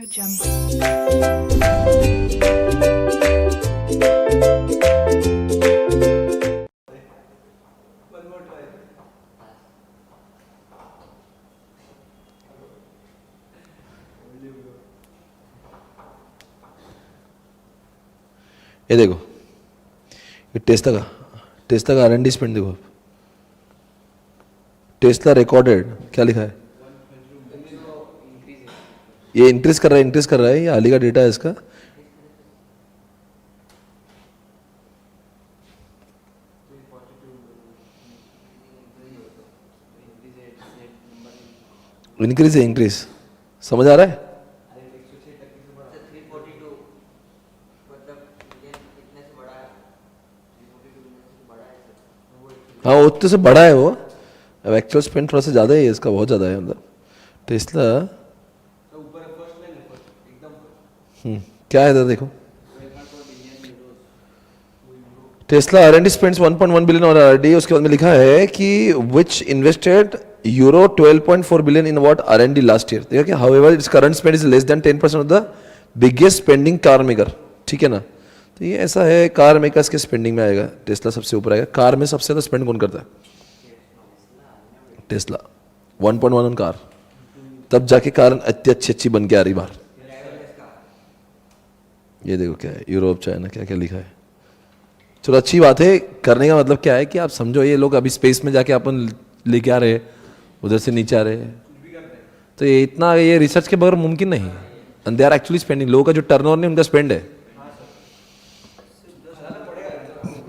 ये देखो, ये टेस्ला का R&D स्पेंड देखो। टेस्ला रिकॉर्डेड क्या लिखा है? ये इंक्रीज कर रहा है, ये हाल ही का डेटा है इसका। इंक्रीज समझ आ रहा है? हाँ, उतने से बड़ा है वो। अब एक्चुअल स्पेंड थोड़ा सा ज़्यादा है इसका, बहुत ज़्यादा है मतलब। टेस्ला क्या है इधर देखो। टेस्ला R&D स्पेंड्स 1.1 बिलियन और R&D, उसके बाद में लिखा है कि which invested euro 12.4 billion in what R&D last year. देखा कि however it's current spend is less than 10% of the biggest spending car maker. ठीक है ना? तो ये ऐसा है, कार मेकर्स के स्पेंडिंग में आएगा टेस्ला, सबसे ऊपर आएगा। कार में सबसे ज़्यादा स्पेंड कौन करता है? टेस्ला 1.1 ऑन कार, तब जाके कार इतनी अच्छी बन के आ रही बाहर। ये देखो क्या है, यूरोप चाइना क्या क्या लिखा है। चलो अच्छी बात है, करने का मतलब क्या है कि आप समझो, ये लोग अभी स्पेस में जाके अपन लेके आ रहे, उधर से नीचे आ रहे, तो ये इतना, ये रिसर्च के बगैर मुमकिन नहीं। And they are actually spending. लोगों का जो टर्नओवर नहीं, उनका स्पेंड है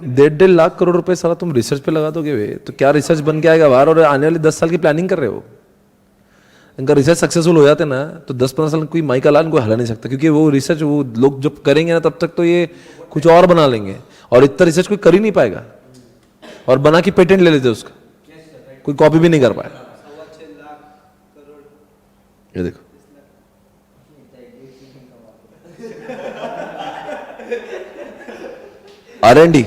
1.5 लाख करोड़ रुपए। सारा तुम रिसर्च पे लगा दोगे वे, तो क्या रिसर्च बन के आएगा बाहर? और आने वाले 10 साल की प्लानिंग कर रहे हो। इनका रिसर्च सक्सेसफुल हो जाते ना, तो 10-15 साल कोई माइका लाल को हला नहीं सकता, क्योंकि वो रिसर्च वो लोग जब करेंगे ना, तब तक तो ये कुछ और बना लेंगे, और इतना रिसर्च कोई कर ही नहीं पाएगा। और बना के पेटेंट ले लेते उसका, कोई कॉपी भी नहीं कर पाएगा। ये देखो, R&D।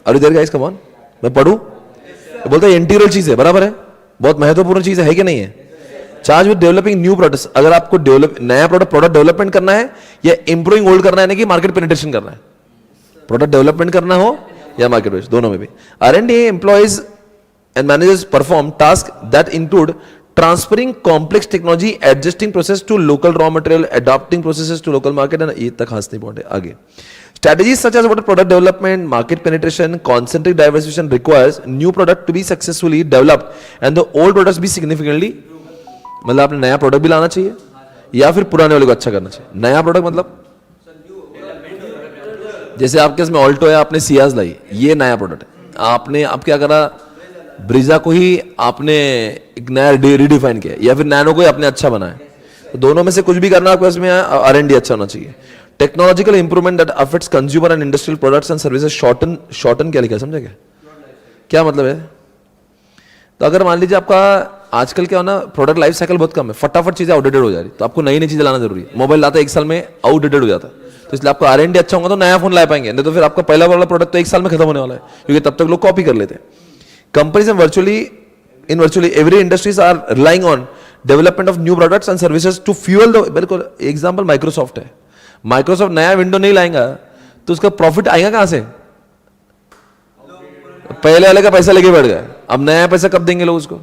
अरे देर गाइस कम ऑन, मैं पढ़ूं? बोलता है इंटीग्रल चीज है, बराबर है, बहुत महत्वपूर्ण चीज है कि नहीं है? Charge with developing new products. अगर आपको नया प्रोडक्ट डेवलपमेंट करना है या इंप्रूविंग ओल्ड करना है, ना कि मार्केट पेनिट्रेशन करना है। प्रोडक्ट डेवलपमेंट करना हो या मार्केट बेस, दोनों में भी। R&D employees and managers perform task that include transferring complex technology, adjusting process to local raw material, adopting processes to local market. And ये तक खास नहीं पॉइंट है आगे। Strategies such as product development, market penetration, concentric diversification requires new product to be successfully developed and the old products be significantly, मतलब आपने नया product भी लाना चाहिए या फिर पुराने वाले को अच्छा करना चाहिए। नया प्रोडक्ट मतलब जैसे आपके इसमें ऑल्टो है, आपने सियाज लाई, ये नया प्रोडक्ट है। आपने अब क्या करा, ब्रीजा को ही आपने एक नया रिडिफाइन किया, या फिर नैनो को ही आपने अच्छा बनाया। तो दोनों में से कुछ भी करना आपको, इसमें R&D अच्छा होना चाहिए। Technological improvement that affects consumer and industrial products and services. Shorten क्या लिखा है, समझे क्या मतलब है? तो अगर मान लीजिए आपका आजकल क्या हो ना, प्रोडक्ट लाइफ साइकिल बहुत कम है, फटाफट चीजें आउटडेटेड हो जा रही, तो आपको नई चीजें लाना जरूरी है। मोबाइल लाता है 1 साल में आउटडेटेड हो जाता है, तो इसलिए आपको R&D अच्छा होगा तो नया फोन ला पाएंगे, नहीं तो फिर आपका पहला वाला प्रोडक्ट तो 1 साल में खत्म होने वाला है, क्योंकि तब तक लोग कॉपी कर लेते हैं। Companies in virtually every industries are relying on development of new products and services to fuel the. बिल्कुल एग्जाम्पल माइक्रोसॉफ्ट है। माइक्रोसॉफ्ट नया विंडो नहीं लाएगा तो उसका प्रॉफिट आएगा कहां से? पहले वाले का पैसा लेके बैठ गया, अब नया पैसा कब देंगे लोग उसको?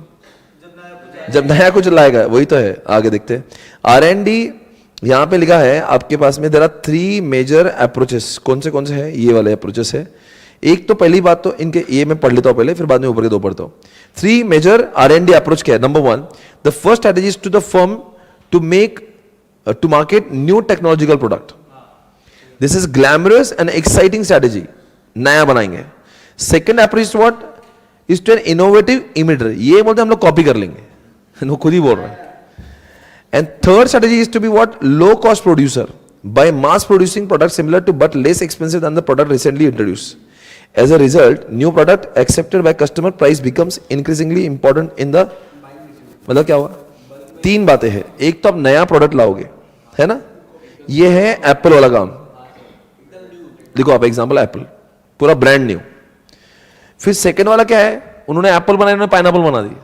जब नया कुछ लाएगा। वही तो है, आगे देखते हैं। R&D यहां पे लिखा है आपके पास में, देयर आर 3 मेजर अप्रोचेस। कौन से हैं? ये वाले अप्रोचेस है। एक तो पहली बात तो इनके, ये मैं पढ़ लेता हूं पहले, फिर बाद में ऊपर के 2 पढ़ता हूं। 3 मेजर R&D अप्रोच क्या है? Number 1, the first strategy is to the firm to market new technological product. This is glamorous and exciting strategy. नया बनाएंगे। Second approach is what? Is to an innovative imitator. ये बोलते हम लोग copy कर लेंगे, वो खुद ही बोल रहे हैं। And third strategy is to be what? Low cost producer by mass producing products similar to but less expensive than the product recently introduced. As a result, new product accepted by customer price becomes increasingly important in the, मतलब क्या हुआ? 3 बातें हैं। एक तो आप नया product लाओगे, है ना, ये है एप्पल वाला काम। देखो आप एग्जांपल, एप्पल पूरा ब्रांड न्यू। फिर सेकंड वाला क्या है, उन्होंने एप्पल बनाया, उन्होंने पाइनएप्पल बना दी।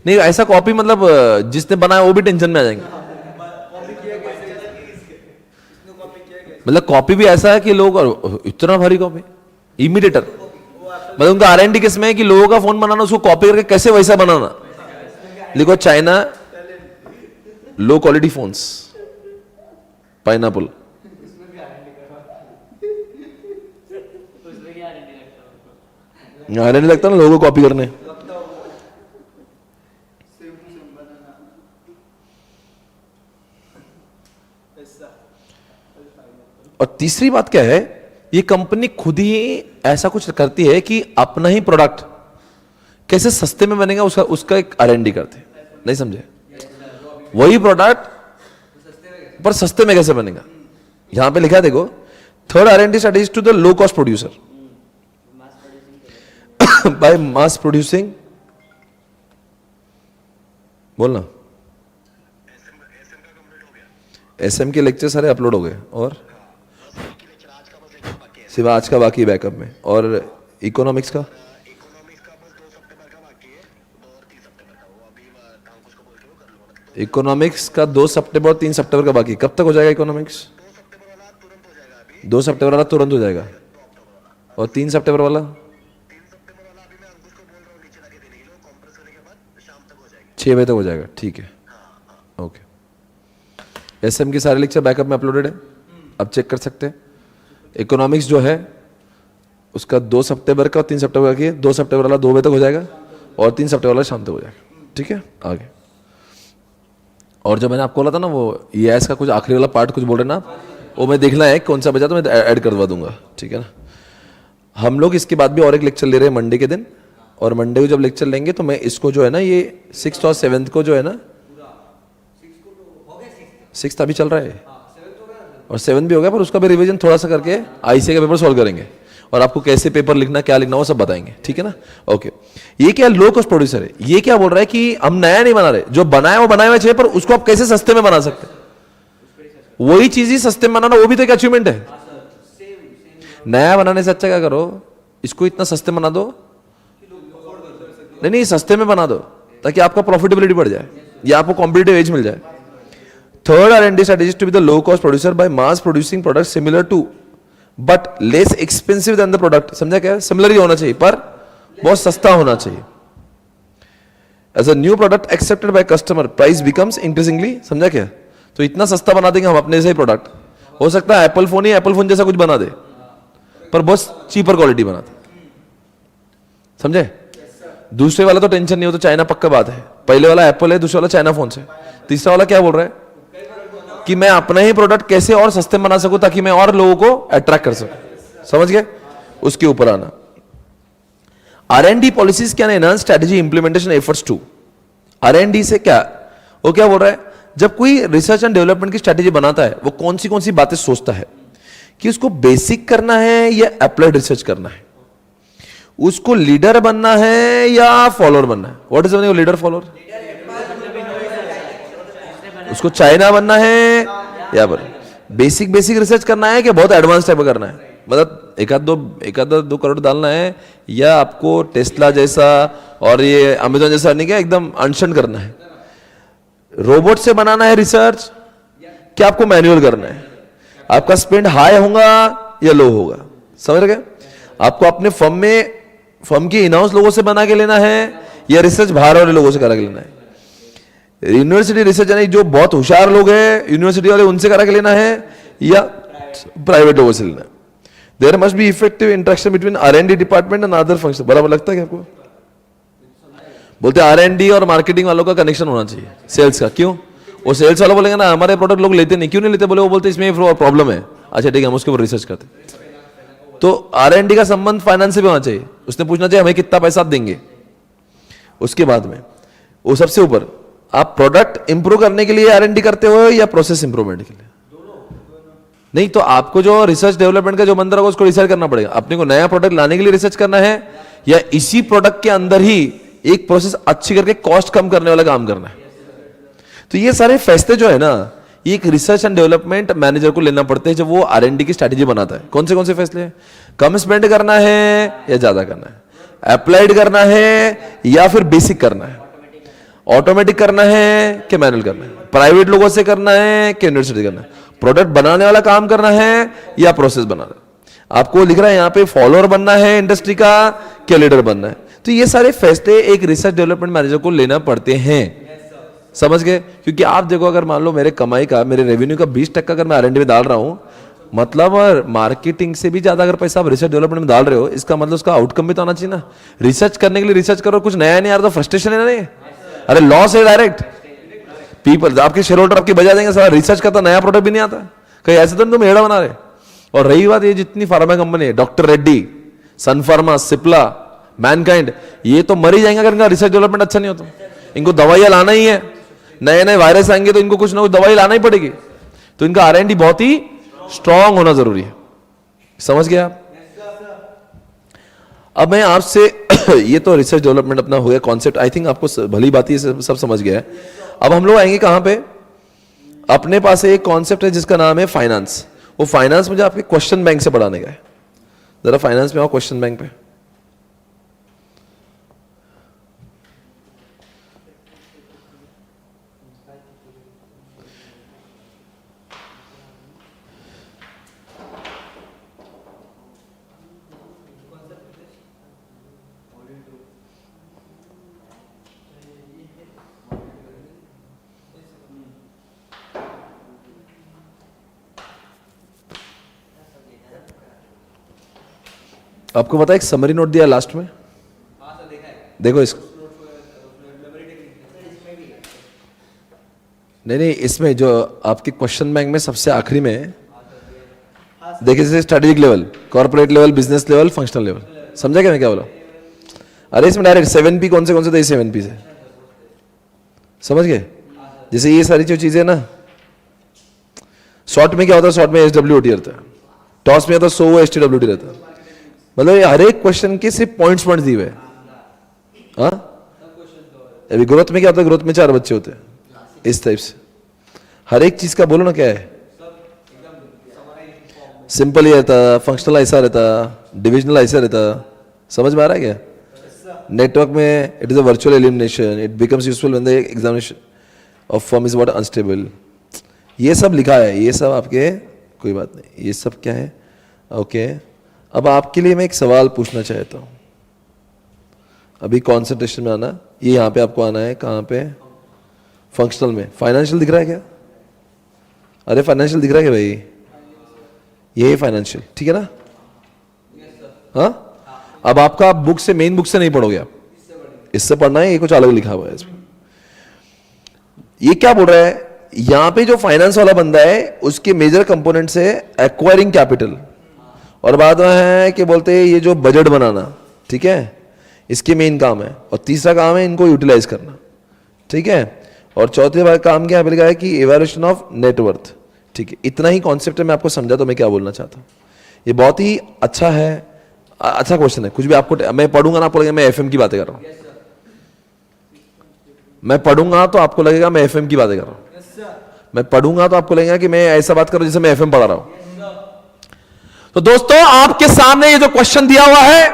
नहीं, ऐसा कॉपी मतलब जिसने बनाया वो भी टेंशन में आ जाएंगे। मतलब कॉपी भी ऐसा है कि लोग इतना भारी कॉपी, इमिटेटर, मतलब उनका R&D किसमें है कि लोगों का फोन बनाना, उसको कॉपी करके कैसे वैसा बनाना। लिखो China low quality phones, pineapple. R&D लगता ना लोगों को कॉपी करने। और तीसरी बात क्या है, ये कंपनी खुद ही ऐसा कुछ करती है कि अपना ही प्रोडक्ट कैसे सस्ते में बनेगा उसका उसका एक R&D करते हैं। नहीं समझे? वही प्रोडक्ट पर सस्ते में कैसे बनेगा। यहां पे लिखा है देखो, third R&D strategy to the low cost producer by mass producing, बोलना। SM के लेक्चर सारे अपलोड हो गए और सिर्फ आज का बाकी बैकअप में, और इकोनॉमिक्स का इकोनॉमिक्स का 2 सितंबर और 3 सितंबर का बाकी। कब तक हो जाएगा इकोनॉमिक्स? 2 सितंबर वाला तुरंत हो जाएगा, और 3 सितंबर वाला 6 बजे तक हो जाएगा। ठीक है, ओके। SM के सारे लेक्चर बैकअप में अपलोडेड है, अब चेक कर सकते हैं। इकोनॉमिक्स जो है उसका 2 सितंबर का और 3 सितंबर का, 2 सितंबर वाला 2 बजे तक हो जाएगा और 3 सितंबर वाला शाम तक हो जाएगा। ठीक है, आगे। और जो मैंने आपको बोला था ना, वो EIS का कुछ आखिरी वाला पार्ट कुछ बोल रहे ना, वो मैं देखना है कौन सा बचा तो मैं ऐड करवा दूंगा। ठीक है ना। हम लोग इसके बाद भी और एक लेक्चर ले रहे हैं मंडे के दिन, और मंडे को जब लेक्चर लेंगे तो मैं इसको जो है ना, ये 6th और 7th को जो है ना, 6th अभी चल रहा है और 7th भी हो गया, पर उसका भी रिवीजन थोड़ा सा करके ICA का पेपर सॉल्व करेंगे, और आपको कैसे पेपर लिखना, क्या लिखना, वो सब बताएंगे। ठीक है ना, ओके। ये क्या लो कॉस्ट प्रोड्यूसर है, ये क्या बोल रहा है कि हम नया नहीं बना रहे, जो बनाया वो बनाया हुआ चाहिए, पर उसको आप कैसे सस्ते में बना सकते हैं। वही चीज ही सस्ते में बनाना, वो भी तो एक अचीवमेंट है। नया बनाने से अच्छा क्या करो, इसको इतना सस्ते बना दो, नहीं सस्ते में बना दो, ताकि आपका प्रॉफिटेबिलिटी बढ़ जाए या आपको कॉम्पिटिटिव एज मिल जाए। Third R&D strategy to be the low cost producer by mass producing products similar to but less expensive than the product। समझा क्या? सिमिलर ही होना चाहिए पर बहुत सस्ता होना चाहिए। As a new product accepted by customer, price becomes increasingly, समझा क्या? तो इतना सस्ता बना देंगे हम अपने से ही प्रोडक्ट। हो सकता है एप्पल फोन ही एप्पल फोन जैसा कुछ बना दे, पर बहुत चीपर क्वालिटी बना दे। समझे? दूसरे वाला तो टेंशन नहीं हो, तो चाइना पक्का बात है। पहले वाला एप्पल है, दूसरा वाला चाइना फोन से। तीसरा वाला क्या बोल रहा है कि मैं अपना ही प्रोडक्ट कैसे और सस्ते बना सकूं ताकि मैं और लोगों को अट्रैक्ट कर सकूं। समझ गए? उसके ऊपर आना। R&D policies can enhance strategy implementation efforts to. R&D से क्या, वो क्या बोल रहा है, जब कोई रिसर्च एंड डेवलपमेंट की स्ट्रेटजी बनाता है, वो कौन सी बातें सोचता है कि उसको बेसिक करना है या अप्लाइड रिसर्च करना है, उसको लीडर बनना है या फॉलोअर बनना है। What is the meaning of leader follower? उसको चाइना बनना है या बेसिक रिसर्च करना है कि बहुत एडवांस टाइप करना है, मतलब एक आध दो करोड़ डालना है, या आपको टेस्ला जैसा और ये अमेजोन जैसा नहीं, क्या एकदम अनशन करना है। रोबोट से बनाना है रिसर्च, क्या आपको मैनुअल करना है, आपका स्पेंड हाई होगा या लो होगा। समझ गए? आपको अपने फर्म के इनहाउस लोगों से बना के लेना है या रिसर्च बाहर वाले लोगों से करा के लेना है। यूनिवर्सिटी रिसर्च यानी जो बहुत होशियार लोग हैं यूनिवर्सिटी वाले, उनसे करा के लेना है या प्राइवेट लोगों से लेना है। There must be effective interaction between R&D department and other function. बराबर लगता है क्या आपको? बोलते हैं R&D और मार्केटिंग वालों का कनेक्शन होना चाहिए सेल्स का। क्यों? वो सेल्स वाला बोलेंगे ना हमारे प्रोडक्ट लोग लेते नहीं, क्यों नहीं लेते? बोले वो बोलते इसमें प्रॉब्लम है। अच्छा ठीक है, हम उसके ऊपर रिसर्च करते। तो R&D का संबंध फाइनेंस से भी होना चाहिए। उसने पूछना चाहिए हमें कितना पैसा आप देंगे। उसके बाद में वो सबसे ऊपर आप प्रोडक्ट इंप्रूव करने के लिए R&D करते हो या प्रोसेस इंप्रूवमेंट के लिए? नहीं, तो आपको जो रिसर्च डेवलपमेंट का जो मंत्र होगा उसको रिसर्च करना पड़ेगा। अपने को नया प्रोडक्ट लाने के लिए रिसर्च करना है या इसी प्रोडक्ट के अंदर ही एक प्रोसेस अच्छी करके कॉस्ट कम करने वाला काम करना है। तो ये सारे फैसले जो है ना, एक रिसर्च एंड डेवलपमेंट मैनेजर को लेना पड़ते हैं जब वो R&D की स्ट्रैटेजी बनाता है। कौन से फैसले हैं? कम स्पेंड करना है या ज्यादा करना है, अप्लाइड करना है या फिर बेसिक करना है, ऑटोमेटिक करना है कि मैनुअल करना है, प्राइवेट लोगों से करना है कि यूनिवर्सिटी करना है, प्रोडक्ट बनाने वाला काम करना है या प्रोसेस बनाना? आपको लिख रहा है यहाँ पे फॉलोअर बनना है इंडस्ट्री का, क्या लीडर बनना है? तो ये सारे फैसले एक रिसर्च डेवलपमेंट मैनेजर को लेना पड़ते हैं। समझ गए? क्योंकि आप देखो, अगर मान लो मेरे कमाई का, मेरे रेवेन्यू का 20% अगर मैं R&D में डाल रहा हूं, मतलब मार्केटिंग से भी ज्यादा अगर पैसा आप रिसर्च डेवलपमेंट में डाल रहे हो, इसका मतलब उसका आउटकम भी तो आना चाहिए ना। रिसर्च करने के लिए रिसर्च करो, कुछ नया नहीं आ रहा तो फ्रस्ट्रेशन है ना? नहीं, अरे लॉस है डायरेक्ट। पीपल आपके शेयर होल्डर आपकी बजा देंगे, सारा रिसर्च करता नया प्रोडक्ट भी नहीं आता। कहीं ऐसे तो तुम हेड़ा बना रहे। और रही बात ये जितनी फार्मा कंपनी है, डॉक्टर रेड्डी, सन फार्मा, सिप्ला, मैनकाइंड, ये तो मर ही जाएंगे अगर इनका रिसर्च डेवलपमेंट अच्छा नहीं होता। इनको दवाइयां लाना ही है, नए नए वायरस आएंगे तो इनको कुछ ना कुछ दवाई लाना ही पड़ेगी। तो इनका R&D बहुत ही स्ट्रांग होना जरूरी है। समझ गए आप? अब मैं आपसे ये तो रिसर्च डेवलपमेंट अपना हो गया कॉन्सेप्ट, आई थिंक आपको भली बात ही सब समझ गया है। अब हम लोग आएंगे कहां पे? अपने पास एक कॉन्सेप्ट है जिसका नाम है फाइनेंस। वो फाइनेंस मुझे आपके क्वेश्चन बैंक से पढ़ाने का है। जरा फाइनेंस में आओ, क्वेश्चन बैंक पे। आपको पता है एक समरी नोट दिया लास्ट में? देखो इसको। नहीं, इसमें जो आपके क्वेश्चन बैंक में सबसे आखिरी में देखिए, जैसे strategic level, corporate level, business level, functional level. समझा क्या मैं क्या बोला? अरे इसमें डायरेक्ट 7P कौन से थे? 7P से समझ गए? जैसे ये सारी जो चीजें ना, शॉर्ट में क्या होता है? शॉर्ट में SWOT रहता है, टॉस में होता है SOO STWT रहता है। मतलब हर एक क्वेश्चन के सिर्फ पॉइंट्स दिए हुए। हाँ, अभी ग्रोथ में क्या होता है? ग्रोथ में 4 बच्चे होते हैं, इस टाइप से। हर एक चीज का बोलो ना क्या है? सिंपल ही रहता, फंक्शनल ऐसा रहता, डिविजनल ऐसा रहता। समझ में आ रहा है क्या? नेटवर्क में it is a virtual elimination, it becomes useful when the examination of form is what unstable. ये सब लिखा है, ये सब आपके, कोई बात नहीं, ये सब क्या है? ओके। अब आपके लिए मैं एक सवाल पूछना चाहता हूं। अभी कॉन्सेंट्रेशन में आना, ये यहां पे आपको आना है। कहां पे? फंक्शनल में। फाइनेंशियल दिख रहा है क्या? अरे फाइनेंशियल दिख रहा है क्या भाई? ये फाइनेंशियल, ठीक है ना? हाँ। अब आपका बुक से, मेन बुक से नहीं पढ़ोगे आप, इससे पढ़ना है। ये कुछ अलग लिखा हुआ है इसमें। ये क्या बोल रहा है? यहां पे जो फाइनेंस वाला बंदा है उसके मेजर कंपोनेंट्स है एक्वायरिंग कैपिटल, और बाद में है कि बोलते हैं ये जो बजट बनाना, ठीक है, इसके मेन काम है। और तीसरा काम है इनको यूटिलाइज करना, ठीक है। और चौथे बार काम क्या लिखा है कि इवैल्यूएशन ऑफ नेटवर्थ, ठीक है। इतना ही कॉन्सेप्ट है, मैं आपको समझा तो मैं क्या बोलना चाहता हूँ। ये बहुत ही अच्छा है, अच्छा क्वेश्चन है। कुछ भी आपको, मैं पढ़ूंगा ना, आपको लगेगा मैं FM की बातें कर रहा हूँ। मैं पढ़ूंगा तो आपको लगेगा मैं FM की बातें कर रहा हूँ। मैं पढ़ूंगा तो आपको लगेगा कि मैं ऐसा बात कर रहा हूं जैसे मैं FM पढ़ा रहा हूं। तो दोस्तों, आपके सामने ये जो क्वेश्चन दिया हुआ है,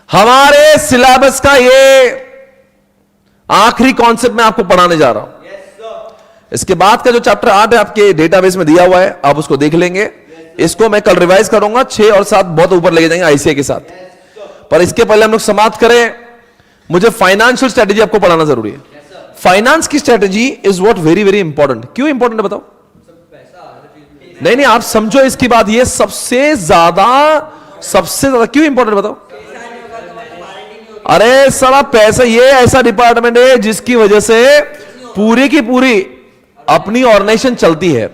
हमारे सिलेबस का ये आखिरी कॉन्सेप्ट मैं आपको पढ़ाने जा रहा हूं। इसके बाद का जो चैप्टर 8 है आपके डेटाबेस में दिया हुआ है, आप उसको देख लेंगे। इसको मैं कल रिवाइज करूंगा, 6 और 7 बहुत ऊपर लेके जाएंगे ICA के साथ। पर इसके पहले हम लोग समाप्त करें, मुझे फाइनेंशियल स्ट्रेटेजी आपको पढ़ाना जरूरी है। फाइनेंस की strategy is what very very important. क्यों इंपॉर्टेंट है बताओ? नहीं, आप समझो इसकी बात। ये सबसे ज्यादा क्यों इंपॉर्टेंट बताओ? अरे साला पैसा, ये ऐसा डिपार्टमेंट है जिसकी वजह से पूरी की पूरी अपनी ऑर्गेनाइजेशन चलती है।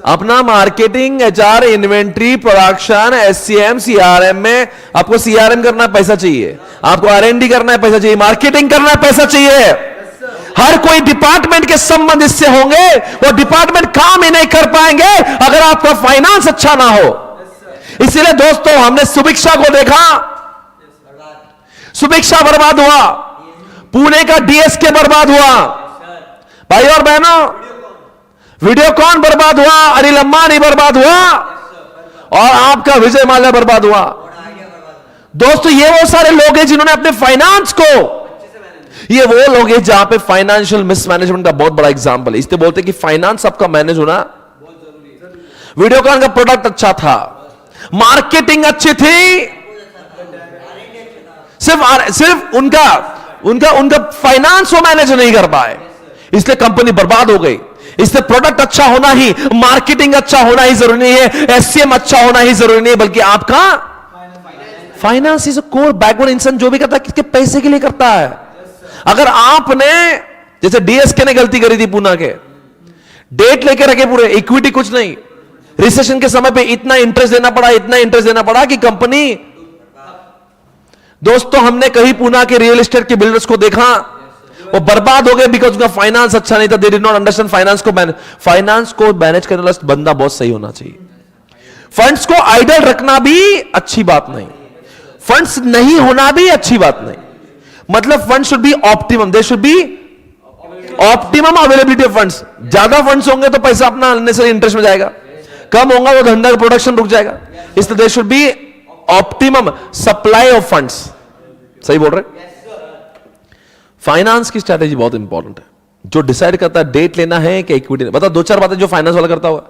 अपना marketing, HR, inventory, production, SCM, CRM में आपको CRM करना है, पैसा चाहिए। आपको R&D करना है, पैसा चाहिए। मार्केटिंग करना है, पैसा चाहिए। हर कोई डिपार्टमेंट के संबंध इससे होंगे, वो डिपार्टमेंट काम ही नहीं कर पाएंगे अगर आपका फाइनेंस अच्छा ना हो। इसीलिए दोस्तों, हमने सुभिक्षा को देखा, सुभिक्षा बर्बाद हुआ, पुणे का DSK बर्बाद हुआ, भाई और बहनों, वीडियोकॉन बर्बाद हुआ, अनिल अंबानी बर्बाद हुआ, और आपका विजय माल्या बर्बाद हुआ। दोस्तों, ये वो सारे लोग हैं जिन्होंने अपने फाइनेंस को, ये वो लोग हैं जहां पे फाइनेंशियल मिसमैनेजमेंट का बहुत बड़ा एग्जांपल है। इसलिए बोलते हैं कि फाइनेंस आपका मैनेज होना वीडियोकॉन का प्रोडक्ट अच्छा था, मार्केटिंग अच्छी थी, सिर्फ उनका उनका उनका फाइनेंस वो मैनेज नहीं कर पाए, इसलिए कंपनी बर्बाद हो गई। इसलिए प्रोडक्ट अच्छा होना ही, मार्केटिंग अच्छा होना ही जरूरी नहीं है, एससीएम अच्छा होना ही जरूरी नहीं है, बल्कि आपका फाइनेंस इज कोर बैकवर्ड। इंसान जो भी करता है किसके पैसे के लिए करता है। अगर आपने जैसे डीएसके ने गलती करी थी पूना के, डेट लेके रखे पूरे, इक्विटी कुछ नहीं, रिसेशन के समय पे इतना इंटरेस्ट देना पड़ा कि कंपनी, दोस्तों हमने कहीं पूना के रियल एस्टेट के बिल्डर्स को देखा, वो बर्बाद हो गए बिकॉज उनका फाइनेंस अच्छा नहीं था। They did not understand finance को मैनेज करने वाला बंदा बहुत सही होना चाहिए। फंड्स को आइडल रखना भी अच्छी बात नहीं, फंड्स नहीं होना भी अच्छी बात नहीं। मतलब fund should be optimum, they should be optimum availability of funds. ज्यादा फंड्स होंगे तो पैसा अपना अननेसेसरी इंटरेस्ट में जाएगा, कम होगा वो धंधा का प्रोडक्शन रुक जाएगा। इसलिए they should be optimum supply of funds. सही बोल रहे। फाइनेंस की स्ट्रैटेजी बहुत इंपॉर्टेंट है, जो डिसाइड करता है डेट लेना है कि इक्विटी। बता दो चार बातें जो फाइनेंस वाला करता हुआ,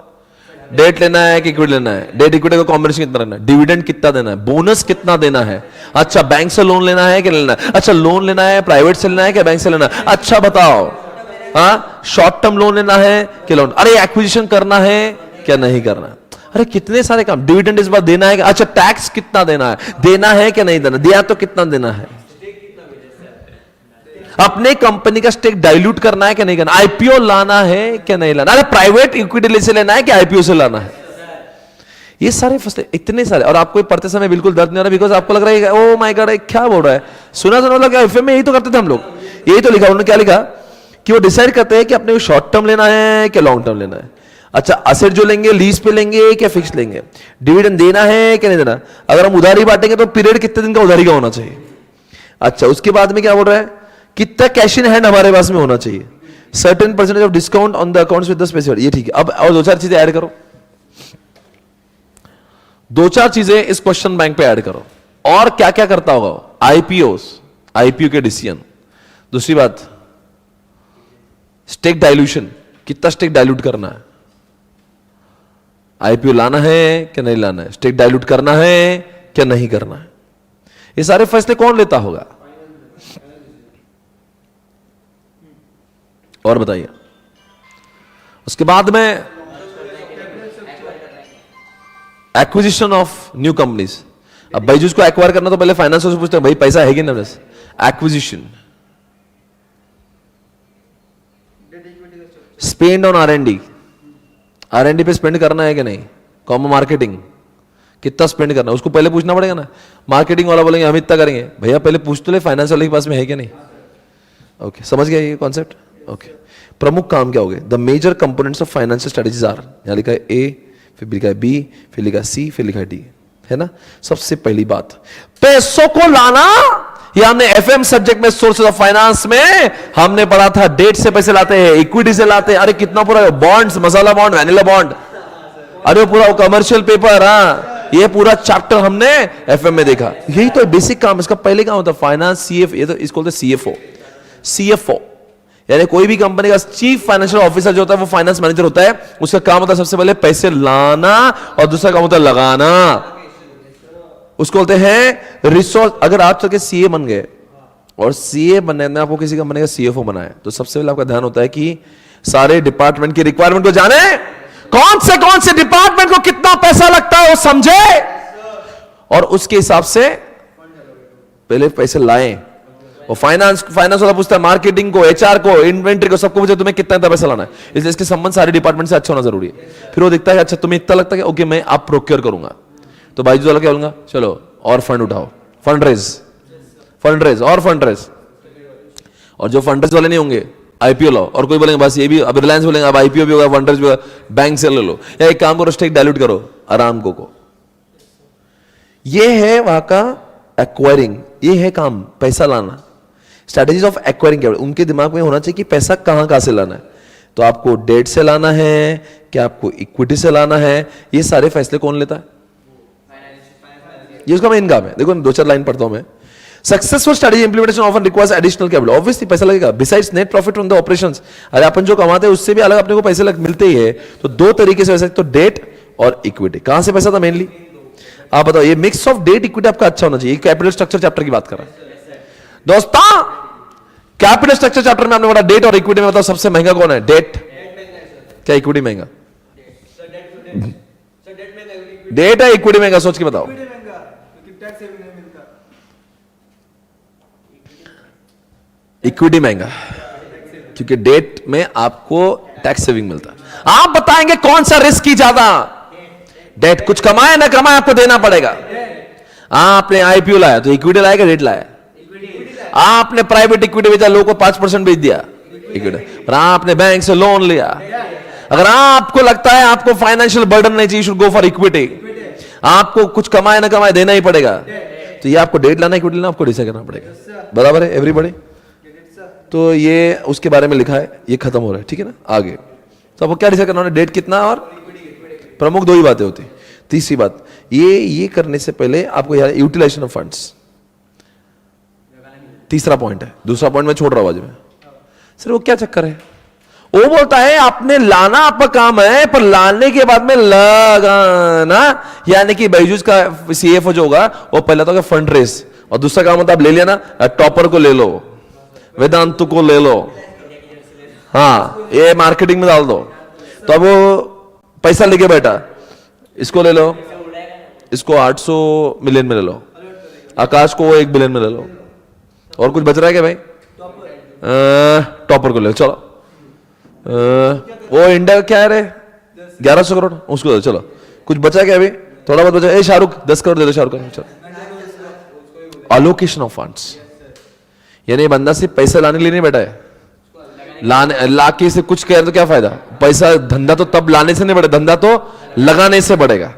डेट लेना है कि इक्विटी लेना है, डेट इक्विटी का कॉम्बिनेशन कितना लेना है, डिविडेंड कितना देना है, बोनस कितना देना है, अच्छा बैंक से लोन लेना है कि लेना है, अच्छा लोन लेना है प्राइवेट से लेना है कि बैंक से लेना है, अच्छा बताओ, हाँ शॉर्ट टर्म लोन लेना है कि लोन, अरे एक्विजिशन करना है क्या नहीं करना है, अरे कितने सारे काम, डिविडेंड इस बार देना है, अच्छा टैक्स कितना देना है क्या नहीं देना, दिया तो कितना देना है, अपने कंपनी का स्टेक डाइल्यूट करना है क्या नहीं करना, आईपीओ लाना है क्या नहीं लाना, अरे प्राइवेट इक्विटी से लेना है कि आईपीओ से लाना है। ये सारे फसले इतने सारे, और आपको पढ़ते समय बिल्कुल दर्द नहीं हो रहा बिकॉज आपको लग रहा है ओ माय गॉड क्या बोल रहा है, सुना लगा एफएम में यही तो करते थे हम लोग, यही तो लिखा उन्होंने, क्या लिखा कि वो डिसाइड करते हैं कि अपने को शॉर्ट टर्म लेना है क्या लॉन्ग टर्म लेना है, अच्छा असेट जो लेंगे लीज पे लेंगे क्या फिक्स लेंगे, डिविडेंड देना है क्या नहीं देना, अगर हम उधारी बांटेंगे तो पीरियड कितने दिन का उधारी का होना चाहिए, अच्छा उसके बाद में क्या बोल रहा है कितना कैश इन हैंड हमारे पास में होना चाहिए, certain percentage of discount on the accounts with the specific, ये ठीक है। अब और दो चार चीजें ऐड करो, दो चार चीजें इस क्वेश्चन बैंक पे ऐड करो, और क्या क्या करता होगा, आईपीओ के डिसीजन, दूसरी बात स्टेक डाइल्यूशन, कितना स्टेक डाइल्यूट करना है, आईपीओ लाना है क्या नहीं लाना है, स्टेक डाइल्यूट करना है क्या नहीं करना है, ये सारे फैसले कौन लेता होगा, और बताइए। उसके बाद में एक्विजिशन ऑफ न्यू कंपनीज, अब भाई जिसको एक्वायर करना तो पहले फाइनेंस से पूछते हैं भाई पैसा है कि नहीं, एक्विजिशन, स्पेंड ऑन आर&डी पे स्पेंड करना है कि नहीं, कॉमन मार्केटिंग कितना स्पेंड करना है उसको पहले पूछना पड़ेगा ना, मार्केटिंग वाला बोलेंगे हम इतना करेंगे, भैया पहले पूछ तो ले फाइनेंस वाले के पास में है कि नहीं, ओके समझ गया ये कॉन्सेप्ट, ओके। प्रमुख काम क्या हो गए, the major components of financial strategies are, यहां लिखा है ए, फिर लिखा है बी, फिर लिखा है सी, फिर लिखा है डी, है ना। सबसे पहली बात पैसों को लाना, ये हमने एफएम सब्जेक्ट में सोर्सेज ऑफ फाइनेंस में हमने पढ़ा था, डेट से पैसे लाते हैं, इक्विटी से लाते हैं, अरे कितना पूरा बॉन्ड्स, मसाला बॉन्ड, वैनिला बॉन्ड, अरे पूरा कमर्शियल पेपर, हाँ ये पूरा चैप्टर हमने एफएम में देखा, यही तो बेसिक काम इसका पहले काम होता है फाइनेंस, सीएफ, ये तो इसको बोलते सीएफओ, यानी कोई भी कंपनी का चीफ फाइनेंशियल ऑफिसर जो होता है वो फाइनेंस मैनेजर होता है, उसका काम होता है सबसे पहले पैसे लाना, और दूसरा काम होता है लगाना, उसको बोलते हैं रिसोर्स। अगर आप चल के सीए बन गए और सीए बनने में आपको किसी कंपनी का सीएफओ बनाए, तो सबसे पहले आपका ध्यान होता है कि सारे डिपार्टमेंट की रिक्वायरमेंट को जाने, कौन से डिपार्टमेंट को कितना पैसा लगता है वो समझे, और उसके हिसाब से पहले पैसे लाएं। और फाइनेंस वाला पूछता है मार्केटिंग को, एचआर को, इन्वेंट्री को, सबको पूछे तुम्हें कितना पैसा लाना है, इसलिए इसके संबंध सारे डिपार्टमेंट से अच्छा होना जरूरी है। फिर वो दिखता है अच्छा तुम्हें इतना लगता है ओके मैं आप प्रोक्योर करूंगा, तो बाईजू वाला क्या बोलूंगा चलो और फंड उठाओ, फंड रेज, और जो फंड रेज वाले नहीं होंगे आईपीओ लो, और कोई बोलेंगे बस ये भी, अब रिलायंस बोलेंगे अब आईपीओ भी होगा, फंड रेज भी होगा, बैंक से ले लो, या एक काम करो स्टेक डाइल्यूट करो आरामको को। ये है वहां का एक्वायरिंग, ये है काम पैसा लाना। स्ट्रैटेजीज ऑफ एक्वायरिंग क्या, उनके दिमाग में होना चाहिए कि पैसा कहां से लाना है, तो आपको डेट से लाना है क्या आपको इक्विटी से लाना है, ये सारे फैसले कौन लेता है, ये उसका मेन काम है। देखो दो चार लाइन पढ़ता हूं मैं। Successful strategy implementation often requires additional capital, obviously पैसा लगेगा, besides net profit from the operations, अरे अपन जो कमाते हैं उससे भी अलग अपने को पैसे मिलते ही है, तो दो तरीके से वैसे, तो डेट और इक्विटी। कहां से पैसा था मेनली? आप बताओ। ये मिक्स ऑफ डेट इक्विटी आपका अच्छा होना चाहिए। कैपिटल स्ट्रक्चर चैप्टर की बात कर रहा है दोस्तों। कैपिटल स्ट्रक्चर चैप्टर में आपने बोला डेट और इक्विटी में बताओ सबसे महंगा कौन है? डेट। क्या इक्विटी महंगा? डेट है इक्विटी महंगा? सोच के बताओ। इक्विटी महंगा क्योंकि डेट में आपको टैक्स सेविंग मिलता है। आप बताएंगे कौन सा रिस्क की ज्यादा? डेट। कुछ कमाए ना कमाए आपको देना पड़ेगा। आपने आईपीओ लाया तो इक्विटी लाया कि डेट लाया? आपने प्राइवेट इक्विटी बेचा, लोगों को 5% बेच दिया इक्विटी। और आपने बैंक से लोन लिया। अगर आपको लगता है आपको फाइनेंशियल बर्डन नहीं चाहिए, शुड गो फॉर इक्विटी। आपको कुछ कमाए ना कमाए देना ही पड़ेगा, तो ये आपको डेट लाना इक्विटी लाना आपको डिसाइड करना पड़ेगा। बराबर है एवरीबॉडी? तो ये उसके बारे में लिखा है, ये खत्म हो रहा है, ठीक है ना। आगे तो आपको क्या डिसाइड करना है? डेट कितना और प्रमुख दो ही बातें होती। तीसरी बात ये करने से पहले आपको यार यूटिलाइजेशन ऑफ फंड्स तीसरा पॉइंट है। दूसरा पॉइंट मैं छोड़ रहा हूं आज में। सर वो क्या चक्कर है? वो बोलता है आपने लाना आपका काम है, पर लाने के बाद में लगाना, यानी कि बैजूस का सीएफओ जो होगा वो पहले तो फंड रेस, और दूसरा काम होता है आप ले लिया ना, टॉपर को ले लो, वेदांतु को ले लो, हाँ ये मार्केटिंग में डाल दो। तो अब वो पैसा लेके बैठा, इसको ले लो, इसको 800 मिलियन में ले लो, आकाश को 1 बिलियन में ले लो, और कुछ बच रहा है क्या भाई? टॉपर को ले लो, चलो। वो इंडिया क्या है रे 1100 करोड़, उसको दे, चलो। कुछ बचा क्या अभी? थोड़ा बहुत बचा। ए शाहरुख 10 करोड़ दे दो शाहरुख खान, चलो। अलोकेशन ऑफ फंड्स, यानी बंदा सिर्फ पैसा लाने के लिए नहीं बैठा है, लाने लाके से कुछ कह तो क्या फायदा? पैसा धंधा तो तब लाने से नहीं बढ़ेगा, धंधा तो लगाने से बढ़ेगा।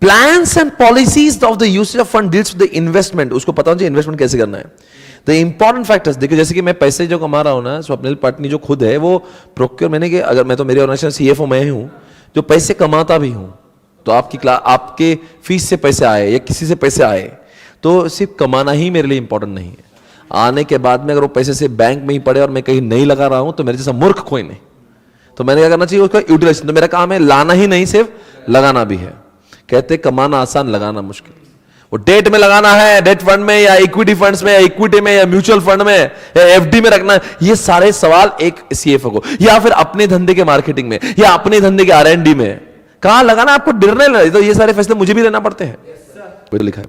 Plans and policies of the usage of fund deals with the investment. उसको पता होना चाहिए इन्वेस्टमेंट कैसे करना है। द इंपॉर्टेंट फैक्टर्स देखिए, जैसे कि मैं पैसे जो कमा रहा हूं ना, स्वप्निल पाटनी जो खुद है वो प्रोक्योर, मैंने कि अगर मैं तो मेरी ऑर्गेनाइजेशन सीएफओ मैं ही हूं जो पैसे कमाता भी हूं, तो आपके फीस से पैसे आए या किसी से पैसे आए, तो सिर्फ कमाना ही मेरे लिए इंपॉर्टेंट नहीं है। आने के बाद में अगर वो पैसे से बैंक में ही पड़े और मैं कहीं नहीं लगा रहा हूं, तो मेरे जैसा मूर्ख कोई नहीं। तो मैंने क्या करना चाहिए? उसका यूटिलाइजेशन। तो मेरा काम है लाना ही नहीं, सिर्फ लगाना भी है। कहते कमाना आसान, लगाना मुश्किल। वो डेट में लगाना है, डेट फंड में या इक्विटी फंड्स में या इक्विटी में या म्यूचुअल फंड में या एफडी में रखना है, ये सारे सवाल एक सीएफओ को, या फिर अपने धंधे के मार्केटिंग में या अपने धंधे के आरएनडी में कहां लगाना आपको निर्णय लेना। तो ये सारे फैसले मुझे भी लेना पड़ते हैं। yes, लिखा है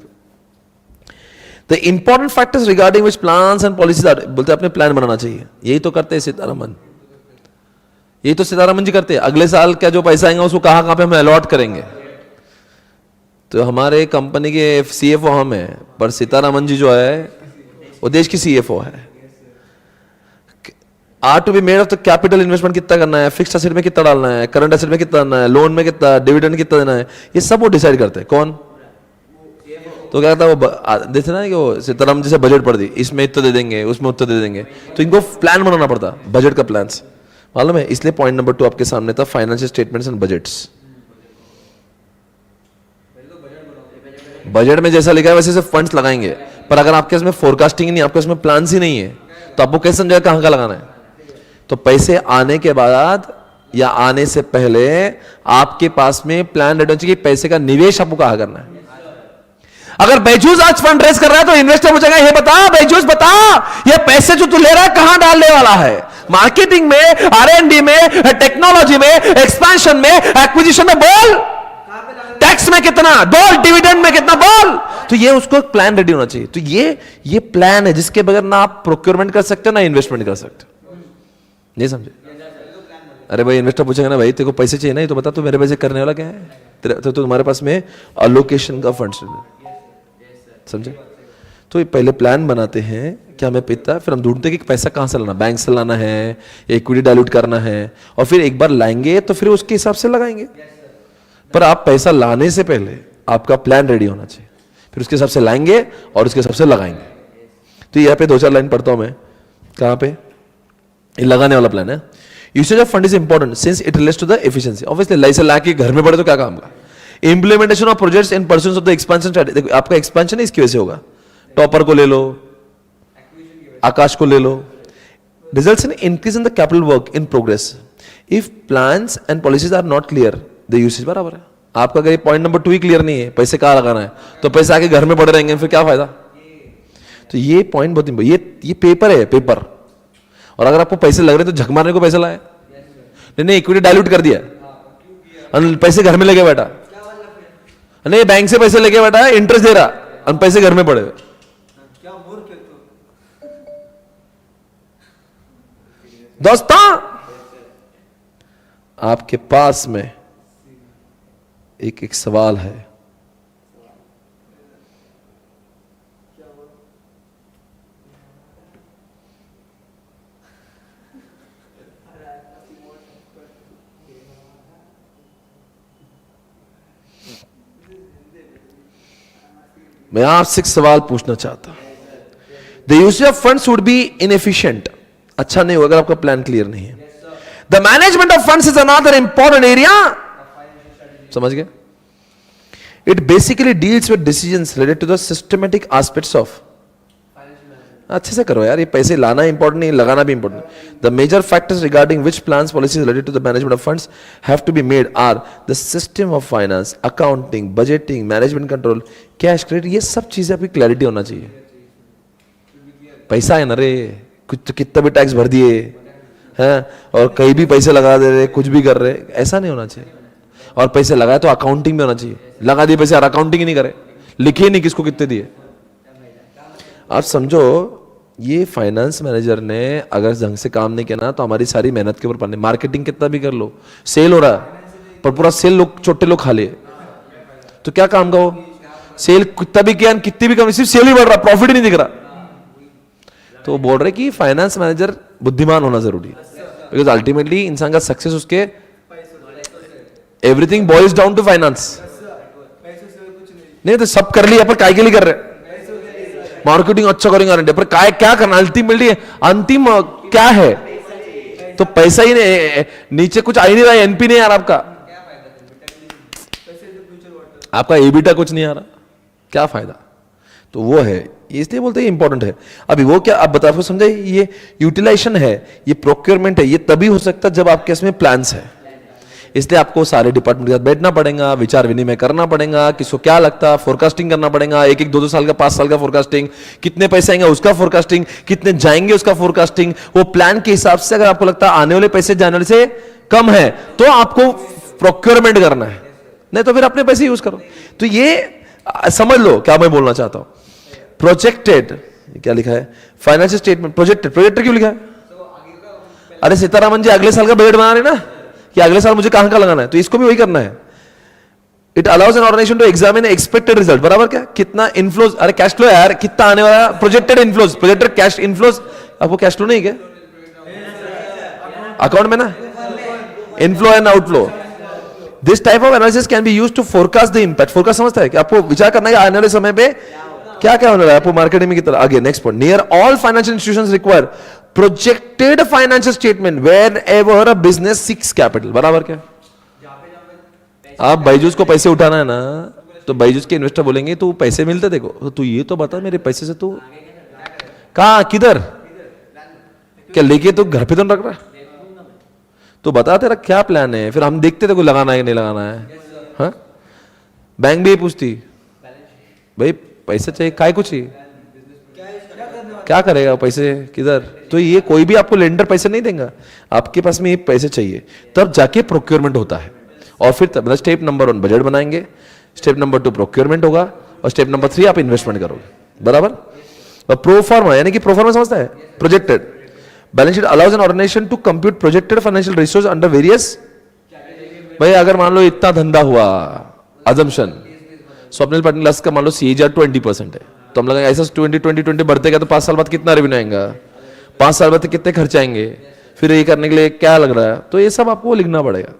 the important factors regarding which plans and policies are, बोलते अपने प्लान बनाना चाहिए। यही तो करते हैं सीतारमन, यही तो सीतारमन जी करते हैं। अगले साल क्या जो पैसा आएगा उसको कहां पे हम अलॉट करेंगे। तो हमारे कंपनी के सीएफओ हम हैं, पर सीतारमन जी जो है वो देश की सीएफओ है। Are to be made of the capital investment कितना करना है, फिक्स्ड एसेट में कितना डालना है, करंट एसेट में कितना डालना है, लोन में कितना, डिविडेंड कितना देना है, ये सब वो डिसाइड करते हैं। कौन? तो क्या कहता है वो, देखते ना कि वो सीतारामन जी से बजट पढ़ दी, इसमें इतना दे देंगे, उसमें उतना दे देंगे, तो इनको प्लान बनाना पड़ता, बजट का प्लान्स, मालूम है। इसलिए पॉइंट नंबर 2 आपके सामने था, financial statements and budgets. Budget में जैसा लिखा है वैसे से फंड्स लगाएंगे, पर अगर आपके इसमें फोरकास्टिंग ही नहीं, आपके इसमें प्लान्स ही नहीं है, तो आपको कैसे समझाएगा कहां का लगाना है। तो पैसे आने के बाद या आने से पहले आपके पास में प्लान रेडी होना चाहिए कि पैसे का निवेश आपको कहां करना है। अगर बैजूस आज फंड रेस कर रहा है तो इन्वेस्टर पूछेगा ये बता बैजूस बता, ये पैसे जो तू ले रहा है कहां डालने वाला है? मार्केटिंग में, आरएनडी में, टेक्नोलॉजी में, एक्सपेंशन में, एक्विजिशन में, बोल। टैक्स में कितना बोल, डिविडेंड में कितना बोल। तो ये उसको एक प्लान रेडी होना चाहिए। तो ये प्लान है जिसके बगैर ना आप प्रोक्योरमेंट कर सकते हो ना इन्वेस्टमेंट कर सकते हो। नहीं समझे? अरे भाई इन्वेस्टर पूछेगा ना, भाई तेरे को पैसे चाहिए ना, तो बता तू मेरे पैसे करने वाला क्या है? तो तुम्हारे पास में अलोकेशन का फंड समझे? तो ये पहले प्लान बनाते हैं क्या हमें पिता, फिर हम ढूंढते हैं कि पैसा कहां से लाना, बैंक से लाना है, इक्विटी डाइल्यूट करना है, और फिर एक बार लाएंगे तो फिर उसके हिसाब से लगाएंगे। पर आप पैसा लाने से पहले आपका प्लान रेडी होना चाहिए, फिर उसके हिसाब से लाएंगे और उसके हिसाब से लगाएंगे। तो यहाँ पे 2-4 लाइन पढ़ता हूं मैं। कहां पे? ये लगाने वाला प्लान है। Usage of fund is important since it relates to the efficiency. Obviously license लाके घर में पड़े तो क्या काम का। Implementation of projects in pursuit of the expansion strategy. देखो आपका एक्सपेंशन है इसकी वजह से होगा। टॉपर को ले लो, आकाश को ले लो। Results in increase in the capital work in progress. If plans and policies are not clear the usage बराबर है। आपका अगर ये पॉइंट नंबर 2 ही क्लियर नहीं है, पैसे कहाँ लगाना है, तो पैसे आके घर में पड़े रहेंगे, फिर क्या फायदा। तो ये पॉइंट बहुत इंपॉर्टेंट, ये पेपर है, पेपर। और अगर आपको पैसे लग रहे हैं तो झक मारने को पैसे लाए, नहीं इक्विटी डाइल्यूट कर दिया, पैसे घर में लेके बैठा, नहीं बैंक से पैसे लेके बैठा है, इंटरेस्ट दे रहा और पैसे घर में पड़े हुए। दोस्तों आपके पास में एक सवाल है, मैं आपसे एक सवाल पूछना चाहता हूं। The usage of funds would be inefficient, अच्छा नहीं होगा अगर आपका प्लान क्लियर नहीं है। The management of funds is another important area, समझ गए। It basically deals with decisions related to the systematic aspects of, अच्छे से करो यार, ये पैसे लाना इंपॉर्टेंट नहीं, लगाना भी important. The major factors regarding which plans policies related to the management of funds have to be made are the system of finance, accounting, budgeting, management control, cash credit, ये सब चीजें आपकी क्लैरिटी होना चाहिए। पैसा है ना रे, कुछ तो कितना भी टैक्स भर दिए हैं और कहीं भी पैसे लगा दे रहे, कुछ भी कर रहे, ऐसा नहीं होना चाहिए। और पैसे लगाए तो अकाउंटिंग में होना चाहिए, लगा दिए पैसे और अकाउंटिंग ही नहीं करे, लिखे ही नहीं किसको कितने दिए। आप समझो ये फाइनेंस मैनेजर ने अगर ढंग से काम नहीं किया ना तो हमारी सारी मेहनत के ऊपर पानी। मार्केटिंग कितना भी कर लो, सेल हो रहा है पर पूरा सेल लोग छोटे लोग खा लिए, तो क्या काम का हो। सेल कितना भी किया, कितनी भी कम, सिर्फ सेल ही बढ़ रहा, प्रॉफिट ही नहीं दिख रहा। तो बोल रहे कि फाइनेंस मैनेजर बुद्धिमान होना जरूरी है, बिकॉज अल्टीमेटली इंसान का सक्सेस उसके, everything boils down to finance. नहीं तो सब कर लिया पर काय के लिए कर रहे, मार्केटिंग अच्छा करेंगे पर काय क्या करना, अल्टीमेटली अंतिम क्या है, तो पैसा ही नहीं, नीचे कुछ आ ही नहीं रहा, एनपी नहीं आ रहा आपका एबिटा कुछ नहीं आ रहा, क्या फायदा। तो वो है, इसलिए बोलते हैं इंपॉर्टेंट है। अभी वो क्या आप बता समझे, ये यूटिलाइजेशन है, ये प्रोक्योरमेंट है, ये तभी हो सकता जब आपके इसमें प्लान्स है। इसलिए आपको सारे डिपार्टमेंट के साथ बैठना पड़ेगा, विचार विनिमय करना पड़ेगा, किसको क्या लगता, फोरकास्टिंग करना पड़ेगा, एक 2 साल का 5 साल का फोरकास्टिंग, कितने पैसे आएंगे उसका फोरकास्टिंग, कितने जाएंगे उसका फोरकास्टिंग, वो प्लान के हिसाब से अगर आपको लगता है आने वाले पैसे जाने वाले से कम है तो आपको प्रोक्योरमेंट करना है, नहीं तो फिर अपने पैसे यूज करो। तो ये समझ लो क्या मैं बोलना चाहता हूं। प्रोजेक्टेड, क्या लिखा है, फाइनेंशियल स्टेटमेंट प्रोजेक्टेड, प्रोजेक्टेड क्यों लिखा है, अरे सीतारामन जी अगले साल का बजट बना रहे ना कि अगले साल मुझे कहां का लगाना है, तो इसको भी वही करना है। It allows an organization to examine expected result, बराबर क्या, कितना इनफ्लोज, अरे कैश फ्लो यार कितना आने वाला, projected inflows, projected cash inflows, आपको कैश फ्लो नहीं क्या अकाउंट में ना, inflow and outflow. This type of analysis can be used to forecast the impact, forecast समझता है कि आपको विचार करना है आने वाले समय पे क्या क्या होने वाला है, आपको मार्केटिंग में कितना। आगे next point, near all financial institutions require projected financial statement wherever a business seeks capital, बराबर क्या। आप बायजूस को पैसे उठाना है ना, तो बायजूस के इन्वेस्टर बोलेंगे तो पैसे मिलते देखो, तो तू ये तो बता मेरे पैसे से तू कहां किधर, क्या लेके तो घर पे तो रख रहा है, तो बता तेरा क्या प्लान है, फिर हम देखते थे को लगाना है कि नहीं लगाना है। हाँ बैंक भी पूछती भाई पैसे चाहिए, काय कुछ ही क्या करेगा पैसे किधर, तो ये कोई भी आपको लेंडर पैसे नहीं देगा, आपके पास में ये पैसे चाहिए, तब जाके प्रोक्योरमेंट होता है। और फिर मतलब स्टेप नंबर 1 बजट बनाएंगे, स्टेप नंबर 2 प्रोक्योरमेंट होगा, और स्टेप नंबर 3 आप इन्वेस्टमेंट करोगे, बराबर। और प्रोफार्मा यानी कि प्रोफार्मा समझता है, projected balance sheet allows an organization to compute projected financial ratios under various. भाई अगर मान लो इतना धंधा हुआ, अजम्पशन स्वप्निल पाटिल क्लास का मान लो CAGR 20% है, तो हम लगा ऐसा 20 बढ़ते गया तो 5 साल बाद कितना रेवेन्यू आएगा, 5 साल बाद कितने खर्च आएंगे, फिर ये करने के लिए क्या लग रहा है, तो ये सब आपको लिखना पड़ेगा।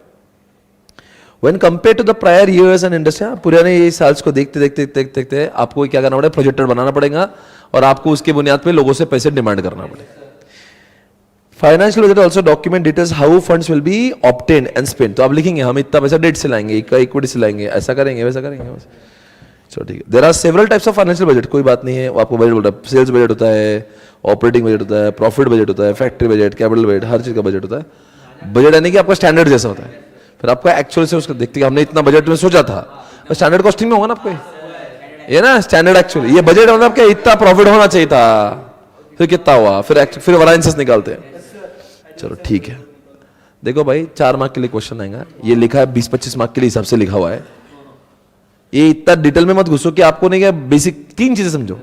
When compared to the prior years and industry, पुराने ये साल्स को देखते देखते देखते देखते आपको क्या करना पड़ेगा, प्रोजेक्टर बनाना पड़ेगा, और आपको उसके बुनियाद पे लोगों से पैसे डिमांड करना पड़ेगा। Financial budget also document details how funds will be obtained and spend, तो आप लिखेंगे हम इतना पैसा डेट से लाएंगे, इक्विटी से लाएंगे, ऐसा करेंगे वैसा करेंगे, चलो ठीक है। There are several types of financial budget, कोई बात नहीं है, आपको बजट बोल रहा है, सेल्स बजट होता है, ऑपरेटिंग बजट होता है, प्रॉफिट बजट होता है, फैक्ट्री बजट, कैपिटल बजट, हर चीज का बजट होता है। बजट यानी कि आपका स्टैंडर्ड जैसा होता है, फिर आपका एक्चुअल से उसको देखते कि हमने इतना बजट में सोचा था, स्टैंडर्ड कॉस्टिंग में होगा ना आपको ये ना स्टैंडर्ड एक्चुअल, ये बजट मतलब क्या इतना प्रॉफिट होना चाहिए था, फिर कितना हुआ, फिर वैरिएंसेस निकालते हैं। चलो ठीक है, देखो भाई 4 मार्क के लिए क्वेश्चन आएगा, ये लिखा है 20-25 मार्क के लिए हिसाब से लिखा हुआ है। ये इतना डिटेल में मत घुसो कि आपको नहीं क्या, बेसिक 3 चीजें समझो।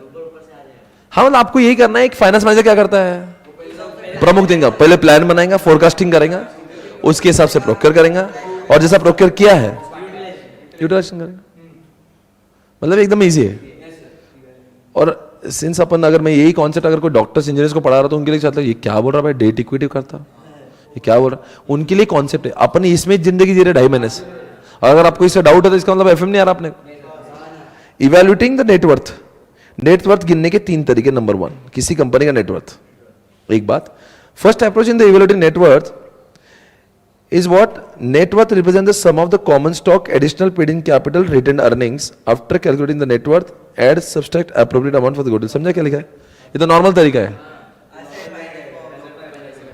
हाँ मतलब आपको यही करना है। एक फाइनेंस मैनेजर क्या करता है, प्रमुख दिन का पहले प्लान बनाएगा, फोरकास्टिंग करेगा, उसके हिसाब से प्रोक्योर करेगा, और जैसा प्रोक्योर किया है यूटिलाइजेशन करेगा। मतलब एकदम इजी है। और सिंस अपन अगर मैं यही कॉन्सेप्ट अगर कोई डॉक्टर्स इंजीनियर्स को पढ़ा रहा तो उनके लिए चाहता है ये क्या बोल रहा भाई, डेट इक्विटी करता, ये क्या बोल रहा, उनके लिए कॉन्सेप्ट है। अपन इसमें जिंदगी जी रहे 2.5 महीने से, और अगर आपको इससे डाउट है तो इसका मतलब एफएम नहीं आ रहा आपने। इवैल्यूएटिंग द नेटवर्थ, नेटवर्थ गिनने के 3 तरीके। नंबर 1, किसी कंपनी का नेटवर्थ। एक बात, first approach in the evaluating net worth is what net worth represents the sum of the common stock, additional paid in capital, retained earnings. After calculating the net worth, add subtract appropriate amount for the goodwill. समझा क्या लिखा है? ये तो normal तरीका है।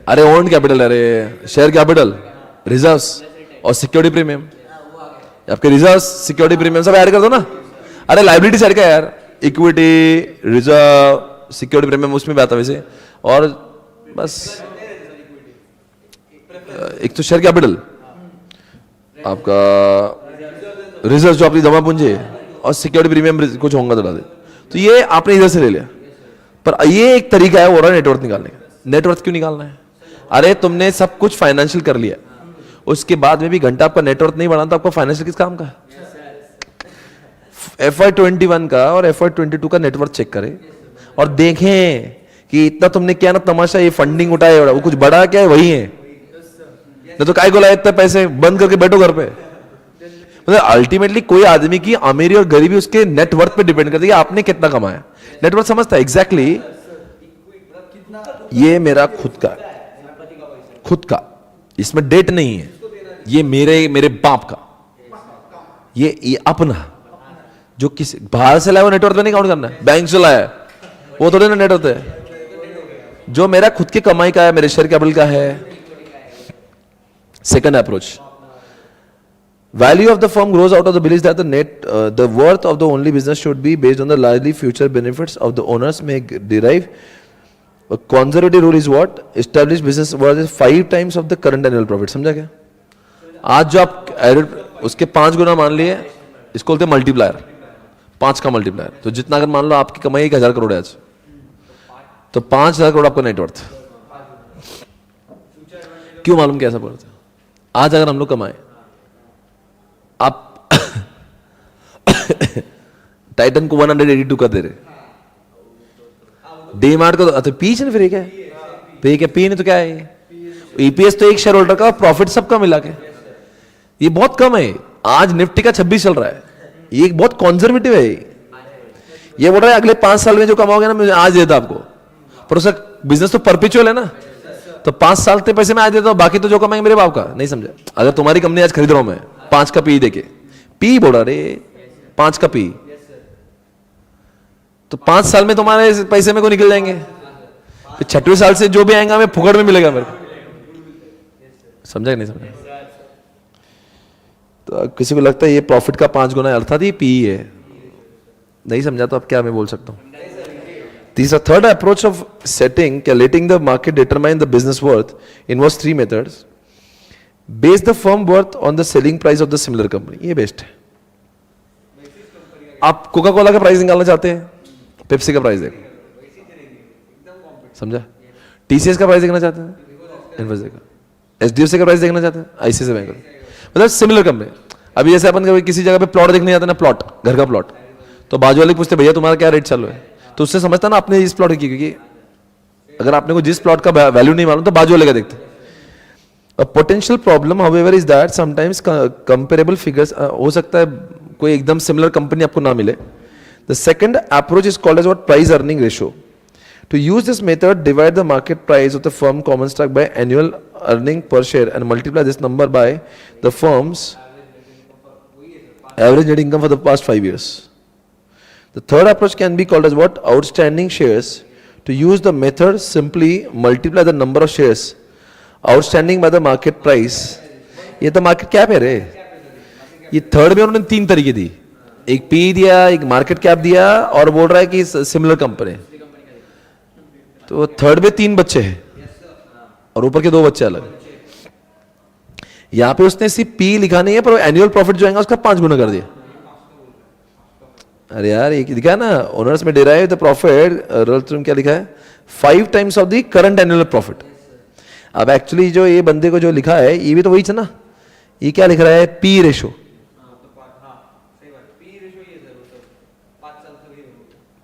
अरे owned capital, अरे शेयर कैपिटल, रिजर्व्स और सिक्योरिटी प्रीमियम। आपके रिजर्व्स, सिक्योरिटी प्रीमियम सब ऐड कर दो ना। अरे लाइबिलिटी साइड का यार, इक्विटी, रिजर्व, सिक्योरिटी प्रीमियम उसमें भी आता वैसे, और बस एक तो शेयर कैपिटल, आपका रिजर्व जो अपनी जमा पूंजी है, और सिक्योरिटी प्रीमियम कुछ होगा तो डाल दे। तो ये आपने इधर से ले लिया, पर ये एक तरीका है वो रहा नेटवर्थ निकालने का। नेटवर्थ क्यों निकालना है? अरे तुमने सब कुछ फाइनेंशियल कर लिया, उसके बाद में भी घंटा आपका नेटवर्थ नहीं बढ़ा तो आपका फाइनेंशियल किस काम का है? FY21 का और FY22 का नेटवर्थ चेक करें और देखें कि इतना तुमने क्या ना तमाशा, ये फंडिंग उठाए, वो कुछ बड़ा क्या है वही है, नहीं तो काय को लाए इतने पैसे, बंद करके बैठो घर पे। मतलब अल्टीमेटली कोई आदमी की अमीरी और गरीबी उसके नेटवर्थ पे डिपेंड करती है, आपने कितना कमाया। नेटवर्थ समझता है एग्जैक्टली ये मेरा खुद का, खुद का, इसमें डेट नहीं है, ये मेरे बाप का, ये अपना, जो किसी बाहर से लाया वो नेटवर्थ में नहीं काउंट करना है, बैंक से लाया वो थोड़े ना नेटवर्थ है, जो मेरा खुद की कमाई का है, मेरे शेयर कैपिटल का है। Second approach, value of the firm grows out of the belief that the worth of the only business should be based on the largely future benefits of the owners may derive. A conservative rule is what? Established business worth is 5 times of the current annual profit. समझा क्या? आज जो आप added उसके 5 गुना मान लिए, इसको बोलते हैं मल्टीप्लायर, 5 का मल्टीप्लायर। तो जितना अगर मान लो आपकी कमाई 1000 करोड़ है आज, तो 5000 करोड़ आपका नेटवर्थ। क्यों मालूम कैसा बोल रहा था? आज अगर हम लोग कमाए, आप टाइटन को 182 का दे रहे, डीमार्ट को तो पीच नहीं, फिर क्या है? पी नहीं तो क्या है? ईपीएस तो एक शेयर होल्डर का, प्रॉफिट सबका मिला के ये बहुत कम है। आज निफ्टी का 26 चल रहा है, ये बहुत कॉन्जर्वेटिव है। ये बोल रहा है अगले 5 साल में जो कमाओगे ना मैं आज देता आपको, पर उसका बिजनेस तो परपेचुअल है ना, तो 5 साल के पैसे मैं आज देता हूं, बाकी तो जो कमाएंगे मेरे बाप का। नहीं समझा? अगर तुम्हारी कंपनी आज खरीद रहा हूं मैं 5 का पी देके, पी बोला रे 5 का पी, तो 5 साल में तुम्हारे पैसे में को निकल जाएंगे, फिर 6वें साल से जो भी आएगा मैं फुकड़ में मिलेगा मेरे को। समझा कि नहीं समझा? तो किसी को लगता है ये प्रॉफिट का 5 गुना है, अर्थात ये पी है। नहीं समझा तो अब क्या मैं बोल सकता हूं? These are third approach of setting, letting the market determine the business worth involves 3 methods. Base the firm worth on the selling price of the similar company. ये बेस्ट है। आप कोका कोला का प्राइस निकालना चाहते हैं, Pepsi का price देखो, समझा? टीसीएस का प्राइस देखना चाहते हैं, इन्फोसिस का, एचडीएफसी का प्राइस देखना चाहते हैं, आईसीआईसीआई बैंक का, मतलब सिमिलर कंपनी। अभी जैसे अपन किसी जगह पे प्लॉट देखने जाते हैं ना, प्लॉट, घर का प्लॉट, तो बाजू वाले पूछते भैया तुम्हारा क्या रेट चल रहा है, तो उससे समझता ना आपने इस प्लॉट की, क्योंकि अगर आपने को जिस प्लॉट का वैल्यू नहीं मालूम तो बाजू वाले का देखते। A potential problem however is that sometimes comparable figures, हो सकता है कोई एकदम सिमिलर कंपनी आपको ना मिले। The second approach is called as what? Price earning ratio. To use this method, divide the market price of the firm common stock by annual earning per share and multiply this number by the firm's average net income for the past 5 years. The third approach can be called as what? Outstanding shares. To use the method, simply multiply the number of shares outstanding by the market price ये तो market cap है रे। ये third में उन्होंने 3 तरीके दी, एक P दिया, एक मार्केट कैप दिया, और बोल रहा है कि सिमिलर कंपनी। तो थर्ड में 3 बच्चे हैं और ऊपर के 2 बच्चे अलग। यहां पे उसने सिर्फ पी लिखा नहीं है, पर एनुअल प्रॉफिट जो आएगा उसका 5 गुना कर दिया। अरे यार ये दिखा है ना, ओनर्स में डिराइव द प्रॉफिट, क्या लिखा है, 5 times of the current annual profit. अब एक्चुअली जो ये बंदे को जो लिखा है ये भी तो वही था ना, ये क्या लिख रहा है, पी रेशो।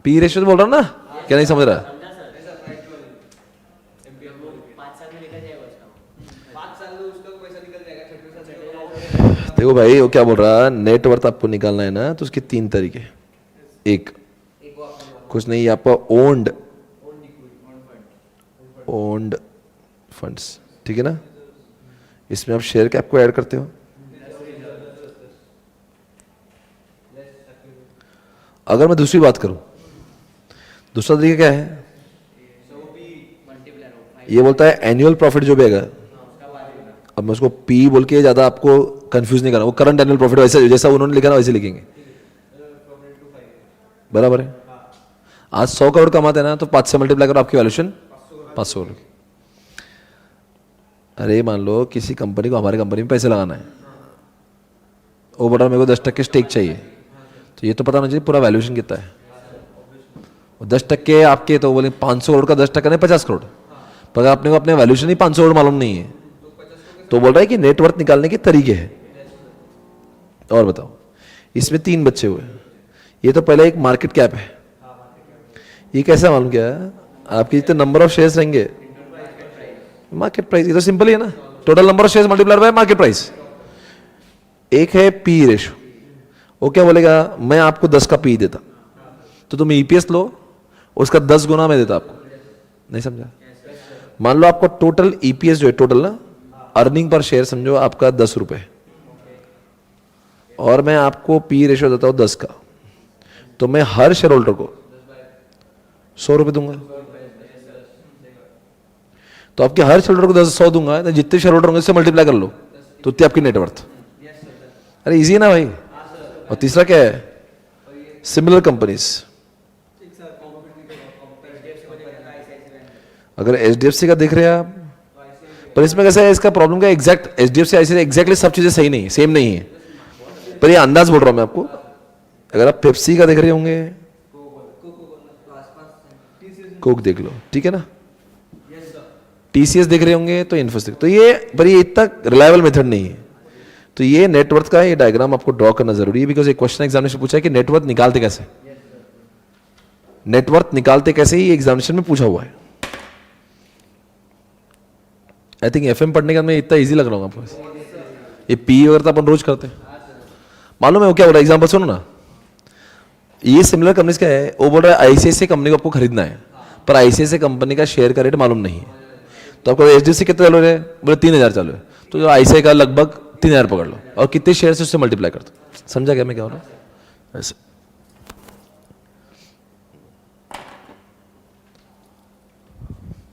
पी रेशो तो बोल रहा हूं ना, क्या नहीं समझ रहा? देखो भाई वो क्या बोल रहा है, नेटवर्थ आपको निकालना है ना तो उसके 3 तरीके। एक कुछ नहीं, आपका ओन्ड फंड्स, ठीक है ना, इसमें आप शेयर कैप को ऐड करते हो। अगर मैं दूसरी बात करूं, दूसरा तरीका क्या है, ये बोलता है एनुअल प्रॉफिट जो भी आएगा। अब मैं उसको पी बोल के ज्यादा आपको कंफ्यूज नहीं करना, वो करंट एनुअल प्रॉफिट वैसे जैसा उन्होंने लिखा ना वैसे लिखेंगे, बराबर है। आज 100 करोड़ कमाते हैं ना, तो 5 से मल्टीप्लाई करो, आपकी वैल्यूएशन 500 करोड़। अरे मान लो किसी कंपनी को हमारी कंपनी में पैसे लगाना है, वो बोल रहा मेरे को 10% स्टेक चाहिए, तो ये तो पता होना चाहिए पूरा वैल्यूएशन कितना है। 10% आपके, तो बोले 500 करोड़ का 10% नहीं 50 करोड़, पर अगर आपने को अपने वैल्यूएशन ही 500 करोड़ मालूम नहीं है, तो बोल रहा है कि नेटवर्थ निकालने के तरीके हैं। और बताओ, इसमें 3 बच्चे हुए। ये तो पहले एक मार्केट कैप है, ये कैसा मालूम क्या है, आपके जितने नंबर ऑफ शेयर्स रहेंगे, मार्केट प्राइस, ये तो सिंपल ही है ना, total number of shares multiply by market price. एक है पी रेशो, वो क्या बोलेगा, मैं आपको 10 का पी देता तो तुम ईपीएस लो, उसका 10 गुना मैं देता आपको। नहीं समझा? मान लो आपको टोटल ईपीएस जो है, टोटल ना अर्निंग पर शेयर समझो आपका 10 रुपए, और मैं आपको पी रेशो देता हूं 10 का, तो मैं हर शेयर होल्डर को 100 रुपए दूंगा। तो आपके हर शेयर होल्डर को 100 दूंगा, तो जितने शेयर होल्डर होंगे उससे मल्टीप्लाई कर लो, तो उतनी आपकी नेटवर्थ। अरे इजी है ना भाई। और तीसरा क्या है, सिमिलर कंपनीज। अगर एचडीएफसी का देख रहे हैं आप, पर इसमें कैसा है, इसका प्रॉब्लम क्या है, एग्जैक्ट एचडीएफसी आईसीआईसीआई एग्जैक्टली सब चीजें सही नहीं है, सेम नहीं है, पर ये अंदाज बोल रहा हूं मैं आपको। अगर आप पेप्सी का देख रहे होंगे, कोक देख लो, ठीक है ना, टीसीएस देख रहे होंगे तो इन्फोसिस, तो ये पर ये इतना रिलायबल मेथड नहीं है। तो ये नेटवर्थ का ये डायग्राम आपको ड्रॉ करना जरूरी है, बिकॉज एक क्वेश्चन एग्जामिनेशन पूछा है कि नेटवर्थ निकालते कैसे, नेटवर्थ निकालते कैसे, ही एग्जामिनेशन में पूछा हुआ है। आई थिंक एफएम पढ़ने का मैं इतना इजी लग रहा हूँ आपको, ये पी वगैरह तो अपन रोज करते हैं, मालूम है वो क्या हो रहा है। एग्जाम्पल सुनो ना, ये सिमिलर कंपनीज का है, वो बोल रहा है आईसीआईसीआई कंपनी को आपको खरीदना है, पर आईसीआईसीआई कंपनी का शेयर का रेट मालूम नहीं है, तो आपको एचडीएफसी कितना चालू है, बोले 3000 चालू है, तो जो आईसीआई का लगभग 3000 पकड़ लो, और कितने शेयर से उससे मल्टीप्लाई कर दो। समझा क्या मैं क्या हो रहा हूँ ऐसे।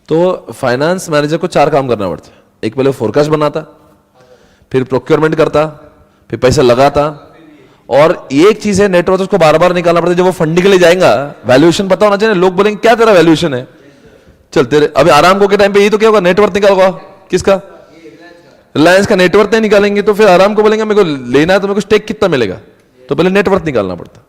तो फाइनेंस मैनेजर को 4 काम करना पड़ता है। एक पहले फोरकास्ट बनाता, फिर प्रोक्योरमेंट करता, फिर पैसा लगाता, और एक चीज है नेटवर्थ उसको बार बार निकालना पड़ता है। जब वो फंडिंग के लिए जाएगा, वैल्यूएशन पता होना चाहिए। लोग बोलेंगे क्या तेरा वैल्यूएशन है, चल तेरे अभी आरामको के टाइम पे यही तो क्या होगा, नेटवर्थ निकालगा, किसका, रिलायंस का नेटवर्थ नहीं निकालेंगे तो फिर आराम को बोलेंगे मेरे को लेना है तो मेरे को स्टेक कितना मिलेगा, तो पहले नेटवर्थ निकालना पड़ता।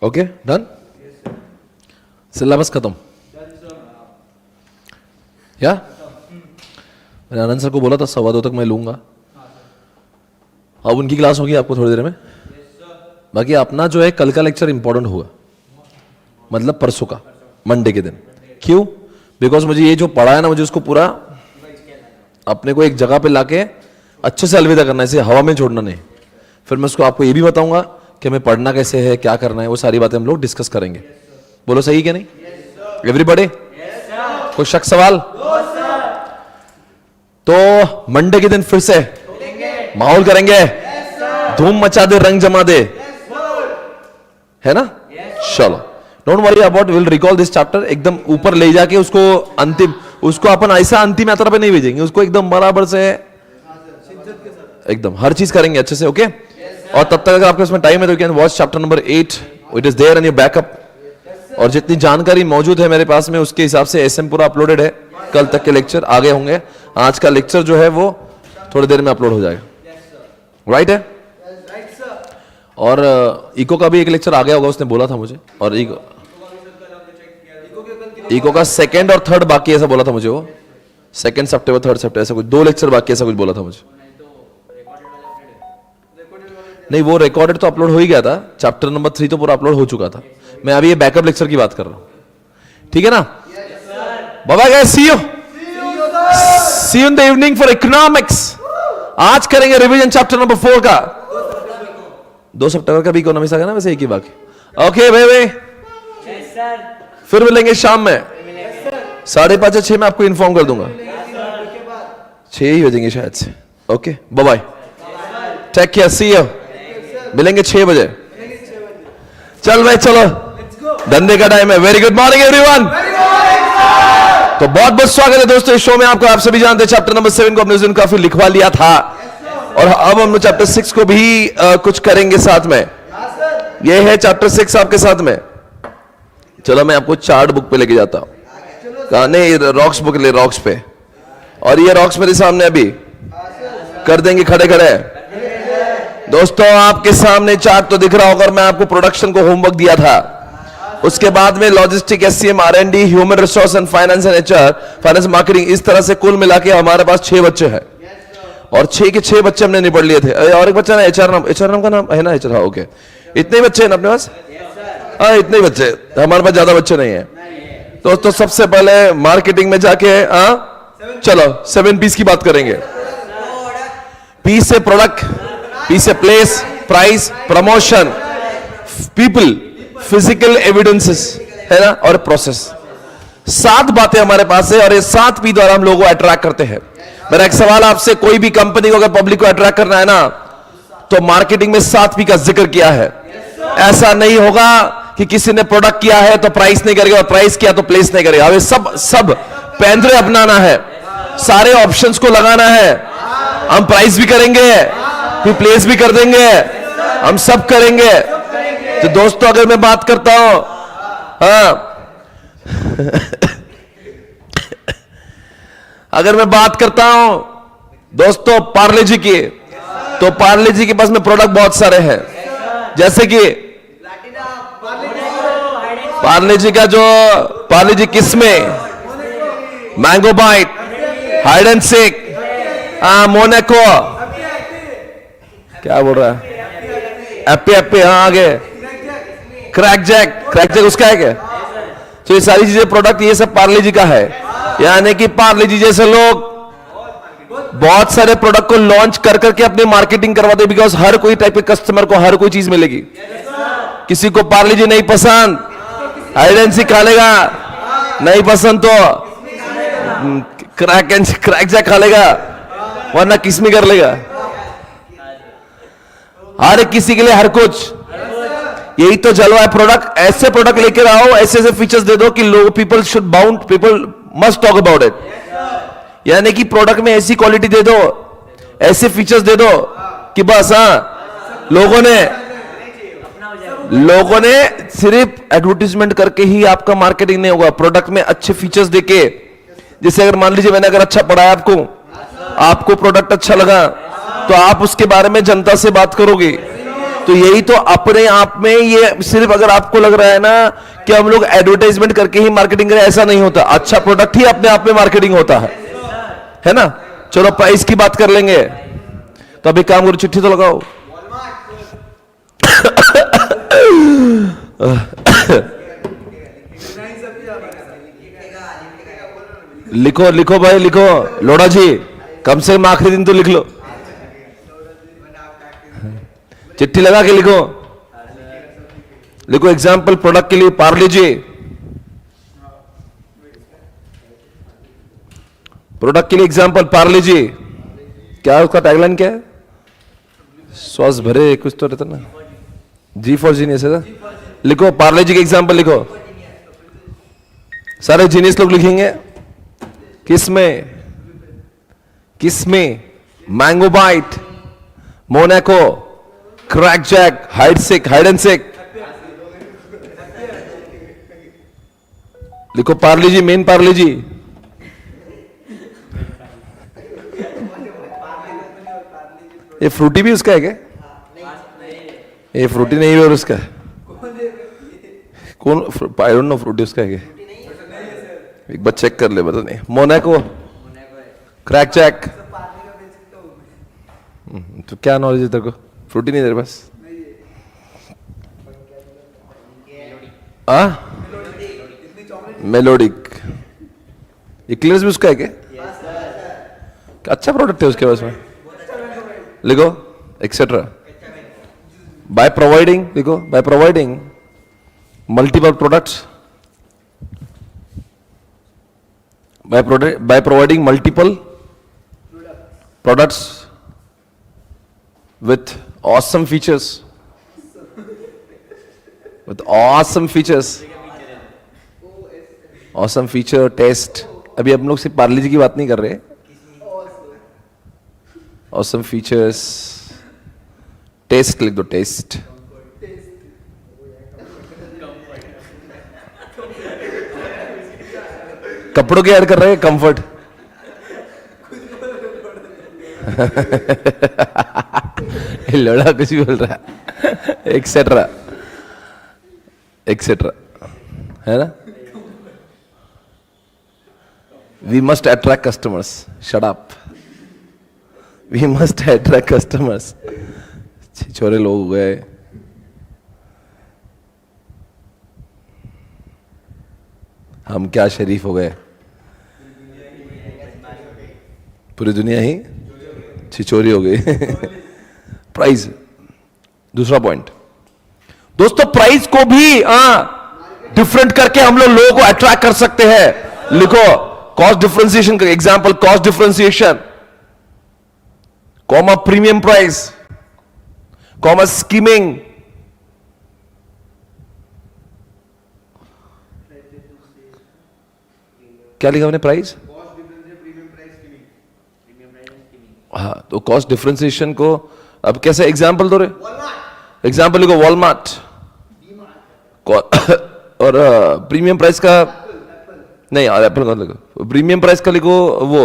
ओके डन, सिलेबस खत्म या? मैंने आनंद सर को बोला था 1:15 तक मैं लूंगा। अब उनकी क्लास होगी आपको थोड़ी देर में। बाकी अपना जो है कल का लेक्चर इंपॉर्टेंट हुआ, मतलब परसों का, मंडे के दिन। क्यों? बिकॉज मुझे ये जो पढ़ा है ना, मुझे उसको पूरा अपने को एक जगह पे लाके अच्छे से अलविदा करना है, इसे हवा में छोड़ना नहीं। फिर मैं उसको आपको ये भी बताऊंगा कि हमें पढ़ना कैसे है, क्या करना है, वो सारी बातें हम लोग डिस्कस करेंगे। बोलो सही क्या नहीं? एवरीबॉडी? कोई शक सवाल? तो मंडे के दिन फिर से माहौल करेंगे, धूम मचा दे, रंग जमा दे, है ना? चलो, don't worry about, will recall this chapter. एकदम ऊपर ले जाके उसको अंतिम, उसको अपन ऐसा अंतिम यात्रा पे नहीं भेजेंगे, उसको एकदम बराबर से एकदम हर चीज करेंगे अच्छे से। ओके? और तब तक अगर आपके उसमें टाइम है तो you can watch chapter number 8, it is there in your backup. और जितनी जानकारी मौजूद है मेरे पास में, उसके हिसाब से एसएम पूरा अपलोडेड है। कल तक के लेक्चर आगे होंगे, आज का लेक्चर जो है वो थोड़ी देर में अपलोड हो जाएगा। राइट है? और इको का भी एक लेक्चर आ गया होगा, उसने बोला था मुझे। और इको का 2nd और 3rd बाकी, ऐसा बोला था मुझे वो। 2 सितंबर 3 सितंबर ऐसा कुछ, 2 लेक्चर बाकी, ऐसा कुछ बोला था मुझे। नहीं, वो रिकॉर्डेड तो अपलोड हो ही गया था। चैप्टर नंबर 3 तो पूरा अपलोड हो चुका था। मैं अभी ये बैकअप लेक्चर की बात कर रहा हूं, ठीक है ना? बाबा guys, see you in the evening for economics. आज करेंगे रिवीजन चैप्टर नंबर 4 का। 2 सितंबर का भी इकोनॉमिक्स आ गया ना, वैसे एक ही बाकी। ओके भाई, फिर मिलेंगे शाम में 5:30 या 6 में, आपको इन्फॉर्म कर दूंगा। 6 ही बजेंगे शायद से। Okay, bye bye, take care, see you. मिलेंगे 6 बजे। चल भाई, चलो, धंधे का टाइम है। Very good morning everyone. तो बहुत बहुत स्वागत है दोस्तों इस शो में। आपको, आप सभी जानते हैं चैप्टर नंबर 7 को अपने उस दिन काफी लिखवा लिया था, और अब हम लोग चैप्टर 6 को भी कुछ करेंगे साथ में। ये है चैप्टर 6 आपके साथ में। चलो, मैं आपको चार्ट बुक पे लेके जाता हूं। कहा नहीं, रॉक्स बुक ले, रॉक्स पे। और ये रॉक्स मेरे सामने अभी कर देंगे खड़े खड़े। दोस्तों, आपके सामने चार्ट तो दिख रहा होगा, और मैं आपको प्रोडक्शन को होमवर्क दिया था। उसके बाद में logistic, SCM, R&D, human resource and finance and HR, finance, marketing, इस तरह से कुल मिला के हमारे पास 6 बच्चे हैं, और 6 के 6 बच्चे हमने निपट लिए थे। और एक बच्चा ना एचआर नाम का नाम है ना, एचआर। हाँ, ओके, इतने ही बच्चे हैं ना अपने पास? हाँ, इतने ही बच्चे, हमारे पास ज्यादा बच्चे नहीं है। दोस्तों, सबसे पहले मार्केटिंग में जाके चलो 7 पीस की बात करेंगे। पी से प्रोडक्ट, पी से place, price, promotion, people, physical evidences, है ना, और प्रोसेस। 7 बातें हमारे पास है, और ये 7 पी द्वारा हम लोगों को अट्रैक्ट करते हैं। मेरा एक सवाल आपसे, कोई भी कंपनी को अगर पब्लिक को अट्रैक्ट करना है ना, तो मार्केटिंग में 7 पी का जिक्र किया है। ऐसा नहीं होगा कि किसी ने प्रोडक्ट किया है तो प्राइस नहीं करेगा, और प्राइस किया तो प्लेस नहीं करेगा। हमें सब पेंद्रे अपनाना है, सारे ऑप्शंस को लगाना है। हम प्राइस भी करेंगे, फिर प्लेस भी कर देंगे, हम सब करेंगे। तो दोस्तों, अगर मैं बात करता हूं, अगर मैं बात करता हूं दोस्तों पार्ले जी की, तो पार्ले जी के पास में प्रोडक्ट बहुत सारे हैं। जैसे कि पार्ले जी का जो पार्ले जी किस्में, mango bite, hide and seek, Monaco, क्या बोल रहा है, एप्पी एप्पी, हाँ आगे, क्रैक जैक उसका है क्या? तो ये सारी चीजें, प्रोडक्ट, ये सब पार्ले जी का है। यानी कि पार्ले जी जैसे लोग बहुत सारे प्रोडक्ट को लॉन्च कर करके अपनी मार्केटिंग करवाते, बिकॉज हर कोई टाइप के कस्टमर को हर कोई चीज मिलेगी। किसी को पार्ले जी नहीं पसंद, हाइड एंड सीक खा लेगा, नहीं पसंद तो क्रैक जैक खा लेगा, वरना किस्मी कर लेगा। हर एक किसी के लिए हर कुछ, यही तो जलवा है। प्रोडक्ट, ऐसे प्रोडक्ट लेकर आओ, ऐसे ऐसे फीचर्स दे दो कि लोग, people should bound, people must talk about it. यानी कि प्रोडक्ट में ऐसी क्वालिटी दे दो, ऐसे फीचर्स दे दो कि बस, हाँ, लोगों ने सिर्फ एडवर्टीजमेंट करके ही आपका मार्केटिंग नहीं होगा। प्रोडक्ट में अच्छे फीचर्स देके, जैसे अगर मान लीजिए मैंने अगर अच्छा पढ़ाया आपको प्रोडक्ट अच्छा लगा, तो आप उसके बारे में जनता से बात करोगे, तो तो यही तो अपने आप में, ये सिर्फ अगर आपको लग रहा है ना कि हम लोग एडवर्टाइजमेंट करके ही मार्केटिंग करें, ऐसा नहीं होता। अच्छा प्रोडक्ट ही अपने आप में मार्केटिंग होता है ना। चलो प्राइस की बात कर लेंगे, तो अभी काम करो, चिट्ठी तो लगाओ। लिखो लिखो भाई लिखो, लोड़ा जी कम से कम आखिरी दिन तो लिख लो, चिट्ठी लगा के लिखो। लिखो एग्जाम्पल प्रोडक्ट के लिए पार्ले जी, प्रोडक्ट के लिए एग्जाम्पल पार्ले जी। क्या है उसका टैगलाइन, क्या है? श्वास भरे कुछ तो रहता ना, जी फॉर जीनियस है ना। लिखो पार्ले जी के एग्जाम्पल लिखो, सारे जीनियस लोग लिखेंगे। किसमें Mango Bite, Monaco, Crack Jack, Hide and Seek. लिखो Parle G, main Parle G. ये फ्रूटी भी उसका है क्या? ये फ्रूटी नहीं है और उसका कौन? आई डोंट नो, फ्रूटी उसका है क्या? एक बार चेक कर ले, बता नहीं। मोनाको, क्रैक जैक, तो क्या नॉलेज है तेरे को? फ्रूटी नहीं तेरे पास? मेलोडिक, इक्लेयर्स भी उसका है क्या? अच्छा प्रोडक्ट है उसके पास में। लिखो एक्सेट्रा। बाय प्रोवाइडिंग, लिखो by providing multiple products, by providing multiple products with awesome features, awesome feature, taste। अभी हम लोग सिर्फ पार्ले जी की बात नहीं कर रहे, awesome features, taste लिख दो, taste। कपड़ों की ऐड कर रहे हैं, कंफर्ट। लड़ा कुछ भी बोल रहा है, एक्सेट्रा एक्सेट्रा, है ना। We must attract customers, shut up, we must attract customers. छोरे लोग गए, हम क्या शरीफ हो गए, पूरी दुनिया ही छिचोरी हो गई। प्राइस, दूसरा पॉइंट दोस्तों, प्राइस को भी डिफरेंट करके हम लोग लोगों को अट्रैक्ट कर सकते हैं। लिखो कॉस्ट डिफरेंशिएशन का example, cost differentiation, comma premium price, comma skimming. क्या लिखा हमने? प्राइस, हाँ। तो कॉस्ट डिफरेंशिएशन को अब कैसे एग्जांपल दो रहे? एग्जांपल लिखो वॉलमार्ट, और प्रीमियम प्राइस का नहीं, और एप्पल का लिखो। प्रीमियम प्राइस का लिखो वो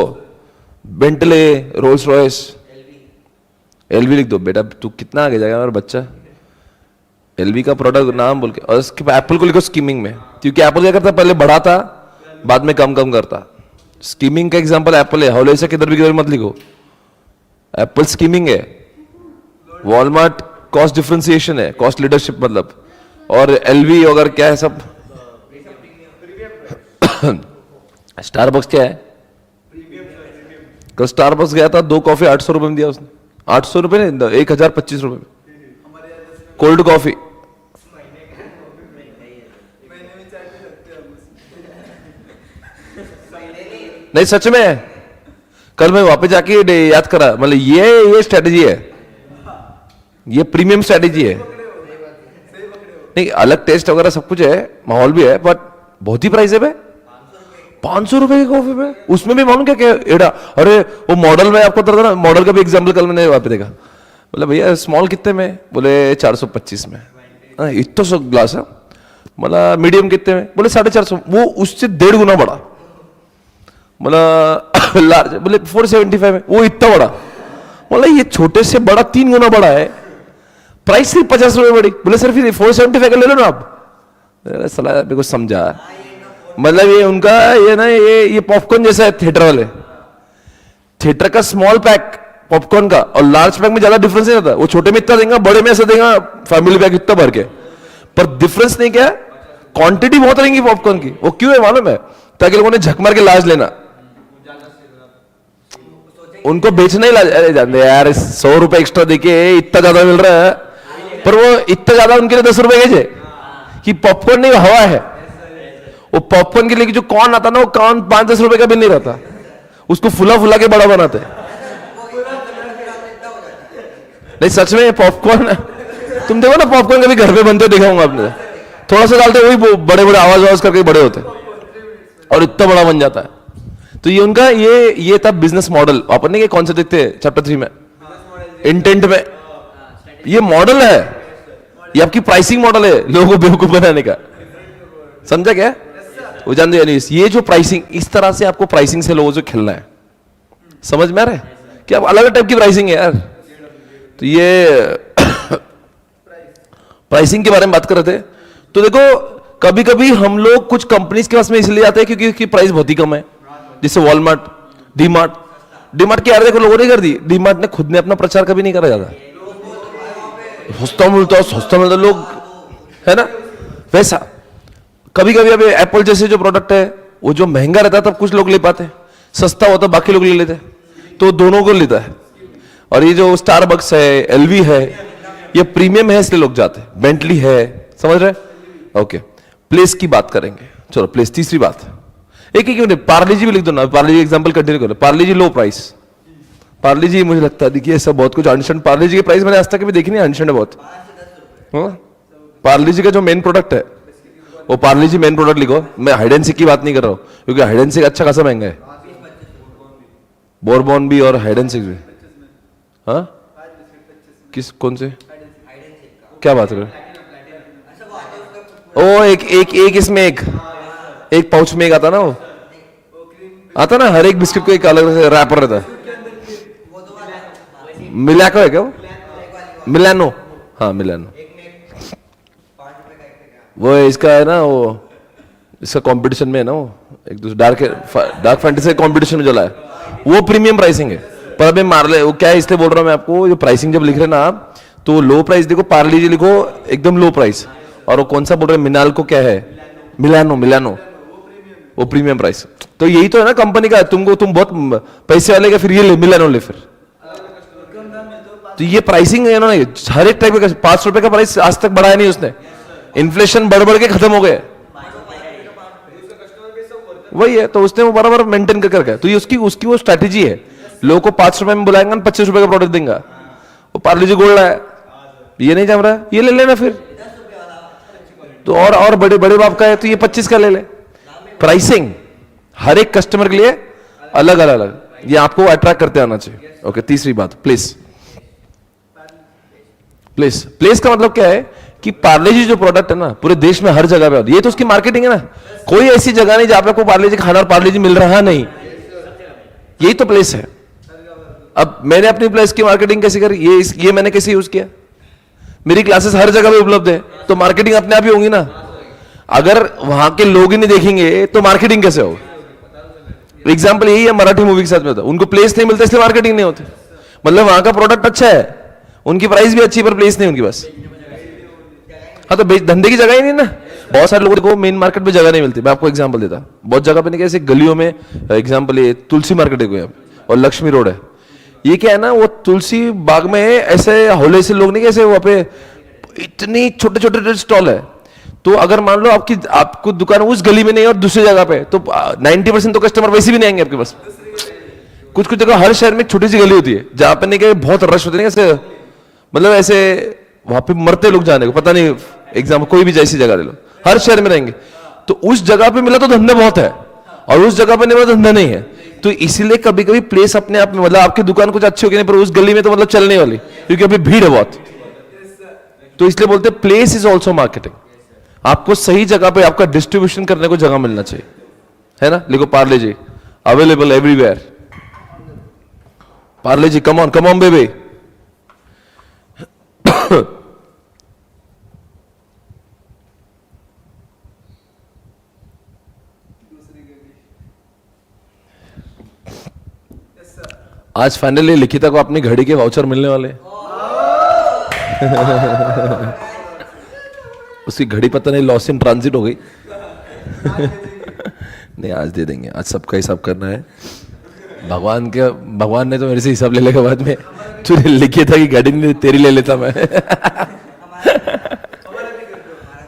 बेंटले, रोल्स रॉयस, एलवी लिख दो। बेटा तू कितना आगे जाएगा मेरा बच्चा, एलवी का प्रोडक्ट नाम बोल के। और एप्पल को लिखो स्कीमिंग में, क्योंकि एप्पल क्या करता, पहले बढ़ाता बाद में कम करता। स्कीमिंग का एग्जांपल एप्पल है, हौले से किधर भी मत लिखो, एप्पल स्कीमिंग है। वॉलमार्ट कॉस्ट डिफरेंशिएशन है, कॉस्ट लीडरशिप मतलब। और एलवी अगर क्या है सब। स्टारबक्स क्या है? कल स्टारबक्स गया था, 2 कॉफी 800 रुपए में दिया उसने। 800 रुपए नहीं, 1025 रुपए में कोल्ड कॉफी। नहीं सच में, कल मैं वापस जाके याद करा, मतलब ये स्ट्रेटेजी है, ये प्रीमियम स्ट्रेटेजी है। नहीं अलग टेस्ट वगैरह सब कुछ है, माहौल भी है, बट बहुत ही प्राइस है भाई। 500 रुपए की कॉफी पे, उसमें भी मालूम क्या एडा। अरे वो मॉडल में आपको पता था ना, मॉडल का भी एग्जांपल कल मैंने वहां पे देखा। बोले भैया स्मॉल कितने में? बोले 425 में। इतना सौ ग्लास है। मतलब मीडियम कितने में? बोले 450। वो उससे 1.5 गुना बड़ा। मतलब लार्ज बोले 475 में, वो इतना बड़ा। मतलब ये छोटे से बड़ा 3 गुना बड़ा है। प्राइस सिर्फ 50 रुपए बढ़ी, बोले सर फिर 475 का ले लो ना आप। अरे साला मेरे को समझा, मतलब ये उनका ये ना ये पॉपकॉर्न जैसा है थिएटर वाले, थिएटर का स्मॉल पैक पॉपकॉर्न का और लार्ज पैक में ज्यादा डिफरेंस नहीं रहता। वो छोटे में इतना देगा, बड़े में ऐसा देगा फैमिली पैक इतना भर के, पर डिफरेंस नहीं क्या है, क्वांटिटी बहुत रहेंगी पॉपकॉर्न की। वो क्यों है मालूम है? ताकि लोगों ने झक मार के लाज लेना, उनको बेचना ही लाज। अरे जानते यार 100 रुपए एक्स्ट्रा देके इतना ज्यादा मिल रहा है, पर वो इतना ज्यादा उनके लिए 10 रुपए कैसे कि पॉपकॉर्न नहीं हवा है। वो पॉपकॉर्न के लिए जो कॉर्न आता ना, वो कॉर्न 5-10 रुपए का भी नहीं रहता, उसको फुला फुला के बड़ा बनाते। नहीं सच में पॉपकॉर्न, तुम देखो ना पॉपकॉर्न कभी घर पे बनते दिखाऊंगा आपने, थोड़ा सा डालते वही बड़े बड़े आवाज करके बड़े होते और इतना बड़ा बन जाता है। तो ये उनका ये था बिजनेस मॉडल। अपन ने कौन से देखते हैं चैप्टर 3 में, इंटेंट में, ये मॉडल है, ये आपकी प्राइसिंग मॉडल है लोगों को बेवकूफ बनाने का। समझा क्या? वो जानते हैं ये जो प्राइसिंग, इस तरह से आपको प्राइसिंग से लोगों से खेलना है। समझ में आ रहा है कि आप अलग अलग टाइप की प्राइसिंग है यार। तो ये प्राइसिंग के बारे में बात कर रहे थे। तो देखो कभी कभी हम लोग कुछ कंपनीज के पास में इसलिए आते हैं क्योंकि उसकी प्राइस बहुत ही कम है, जैसे वॉलमार्ट, डीमार्ट की यार देखो लोगों ने कर दी। डीमार्ट ने खुद ने अपना प्रचार कभी नहीं करा ज्यादा, सस्ता मिलता लोग, है ना। वैसा कभी कभी अब एप्पल जैसे जो प्रोडक्ट है वो जो महंगा रहता है तब कुछ लोग ले पाते हैं, सस्ता होता बाकी लोग ले लेते हैं, तो दोनों को लेता है। और ये जो स्टारबक्स है, एलवी है, ये प्रीमियम है इसलिए लोग जाते हैं, बेंटली है, समझ रहे? ओके, प्लेस की बात करेंगे। चलो प्लेस, तीसरी बात, एक मिनट, पार्ले जी भी लिख दो ना, पार्ले जी एग्जांपल कंटिन्यू करो। पार्ले जी लो प्राइस, पार्ले जी मुझे लगता है देखिए ऐसा बहुत कुछ अंडरस्टैंड, पार्ले जी की प्राइस मैंने आज तक भी देखी नहीं, अंडरस्टैंड है बहुत। पार्ले जी का जो मेन प्रोडक्ट है वो पार्ले जी मेन प्रोडक्ट लिखो। मैं हाइड एंड सीक की बात नहीं कर रहा हूं क्योंकि हाइड एंड सीक अच्छा खासा महंगा है, बोरबॉन भी और हाइड एंड सीक भी। हाँ किस कौन से क्या बात कर रहे? ओ एक इसमें एक पाउच में एक आता ना, वो आता ना, हर एक बिस्किट को एक अलग रैपर रहता है। मिलाको है क्या वो? मिलानो, हाँ मिलानो, वो इसका है ना, वो इसका कंपटीशन में है ना, वो एक दूसरे डार्क फैंटेसी कंपटीशन में चला है, वो प्रीमियम प्राइसिंग है। पर अभी मार्ले वो क्या है, इसलिए बोल रहा हूं मैं आपको, जो प्राइसिंग जब लिख रहे हैं ना आप, तो लो प्राइस देखो, पार्ले जी लिखो एकदम लो प्राइस, और वो कौन सा बोल रहे हैं, मिनाल को क्या है, मिलानो वो प्रीमियम प्राइस। तो यही तो है ना कंपनी का, तुम बहुत पैसे वाले का, फिर ये ले मिलानो ले फिर। तो ये प्राइसिंग है ना, हर एक टाइप का। 5 रुपए का प्राइस आज तक बढ़ाया नहीं उसने, इन्फ्लेशन बढ़ के खत्म हो गया, वही है। तो उसने वो बराबर मेंटेन कर गया। तो ये उसकी वो स्ट्रैटेजी है, लोगों को 5 रुपए में बुलाएंगे, 25 रुपए का प्रोडक्ट देंगे। वो पार्ले जी बोल रहा है ये नहीं जम रहा है, ये ले लेना फिर। तो और बड़े बाप का है तो ये 25 का ले ले। प्राइसिंग हर एक कस्टमर के लिए अलग अलग, ये आपको अट्रैक्ट करते आना चाहिए। ओके, तीसरी बात, प्लेस का मतलब क्या है कि पार्ले जी जो प्रोडक्ट है ना, पूरे देश में हर जगह पे, ये तो उसकी मार्केटिंग है ना। कोई ऐसी जगह नहीं जहां पे आपको पार्ले जी खाना और पार्ले जी मिल रहा नहीं, यही तो प्लेस है। अब मैंने अपनी प्लेस की मार्केटिंग कैसे करी, ये मैंने कैसे यूज किया? मेरी क्लासेस हर जगह पे उपलब्ध है, तो मार्केटिंग अपने आप ही होगी ना। अगर वहां के लोग ही नहीं देखेंगे तो मार्केटिंग कैसे होगी? एग्जाम्पल यही है मराठी मूवी के साथ में, उनको प्लेस नहीं मिलता इसलिए मार्केटिंग नहीं होती। मतलब वहां का प्रोडक्ट अच्छा है, उनकी प्राइस भी अच्छी, पर प्लेस नहीं उनकी पास। हाँ तो धंधे की जगह ही नहीं ना। बहुत सारे लोगों को मेन मार्केट में जगह नहीं मिलती। मैं आपको एग्जांपल देता, बहुत जगह पे नहीं, कैसे गलियों में, एग्जांपल ये तुलसी मार्केट है और लक्ष्मी रोड है। ये क्या है ना, वो तुलसी बाग में ऐसे होले से लोग नहीं, कैसे वहां पे इतनी छोटे छोटे स्टॉल है। तो अगर मान लो आपको दुकान उस गली में नहीं और दूसरी जगह पे, तो 90% तो कस्टमर वैसे भी नहीं आएंगे आपके पास। कुछ जगह हर शहर में छोटी सी गली होती है जहां पे नहीं, बहुत रश होते नहीं, ऐसे मतलब ऐसे वहां पे मरते लोग जाने को, पता नहीं। एग्जाम्पल कोई भी जैसी जगह ले लो, हर शहर में रहेंगे, तो उस जगह पे मिला तो धंधा बहुत है, और उस जगह पे नहीं मिला धंधा नहीं है। तो इसीलिए कभी कभी प्लेस अपने आप में, मतलब आपकी दुकान कुछ अच्छी होगी नहीं, पर उस गली में तो मतलब चलने वाली, क्योंकि अभी भीड़ है बहुत। तो इसलिए बोलते हैं प्लेस इज ऑल्सो मार्केटिंग। आपको सही जगह पे आपका डिस्ट्रीब्यूशन करने को जगह मिलना चाहिए, है ना। लिखो Parle G available everywhere. Parle G come on baby. आज फाइनली लिखिता को अपनी घड़ी के वाउचर मिलने वाले हैं। उसकी घड़ी पता नहीं लॉस इन ट्रांजिट हो गई। नहीं आज दे देंगे, आज सबका हिसाब करना है। भगवान ने तो मेरे से हिसाब ले लेगा बाद में। तूने लिखी था कि गाड़ी नहीं तेरी ले लेता मैं।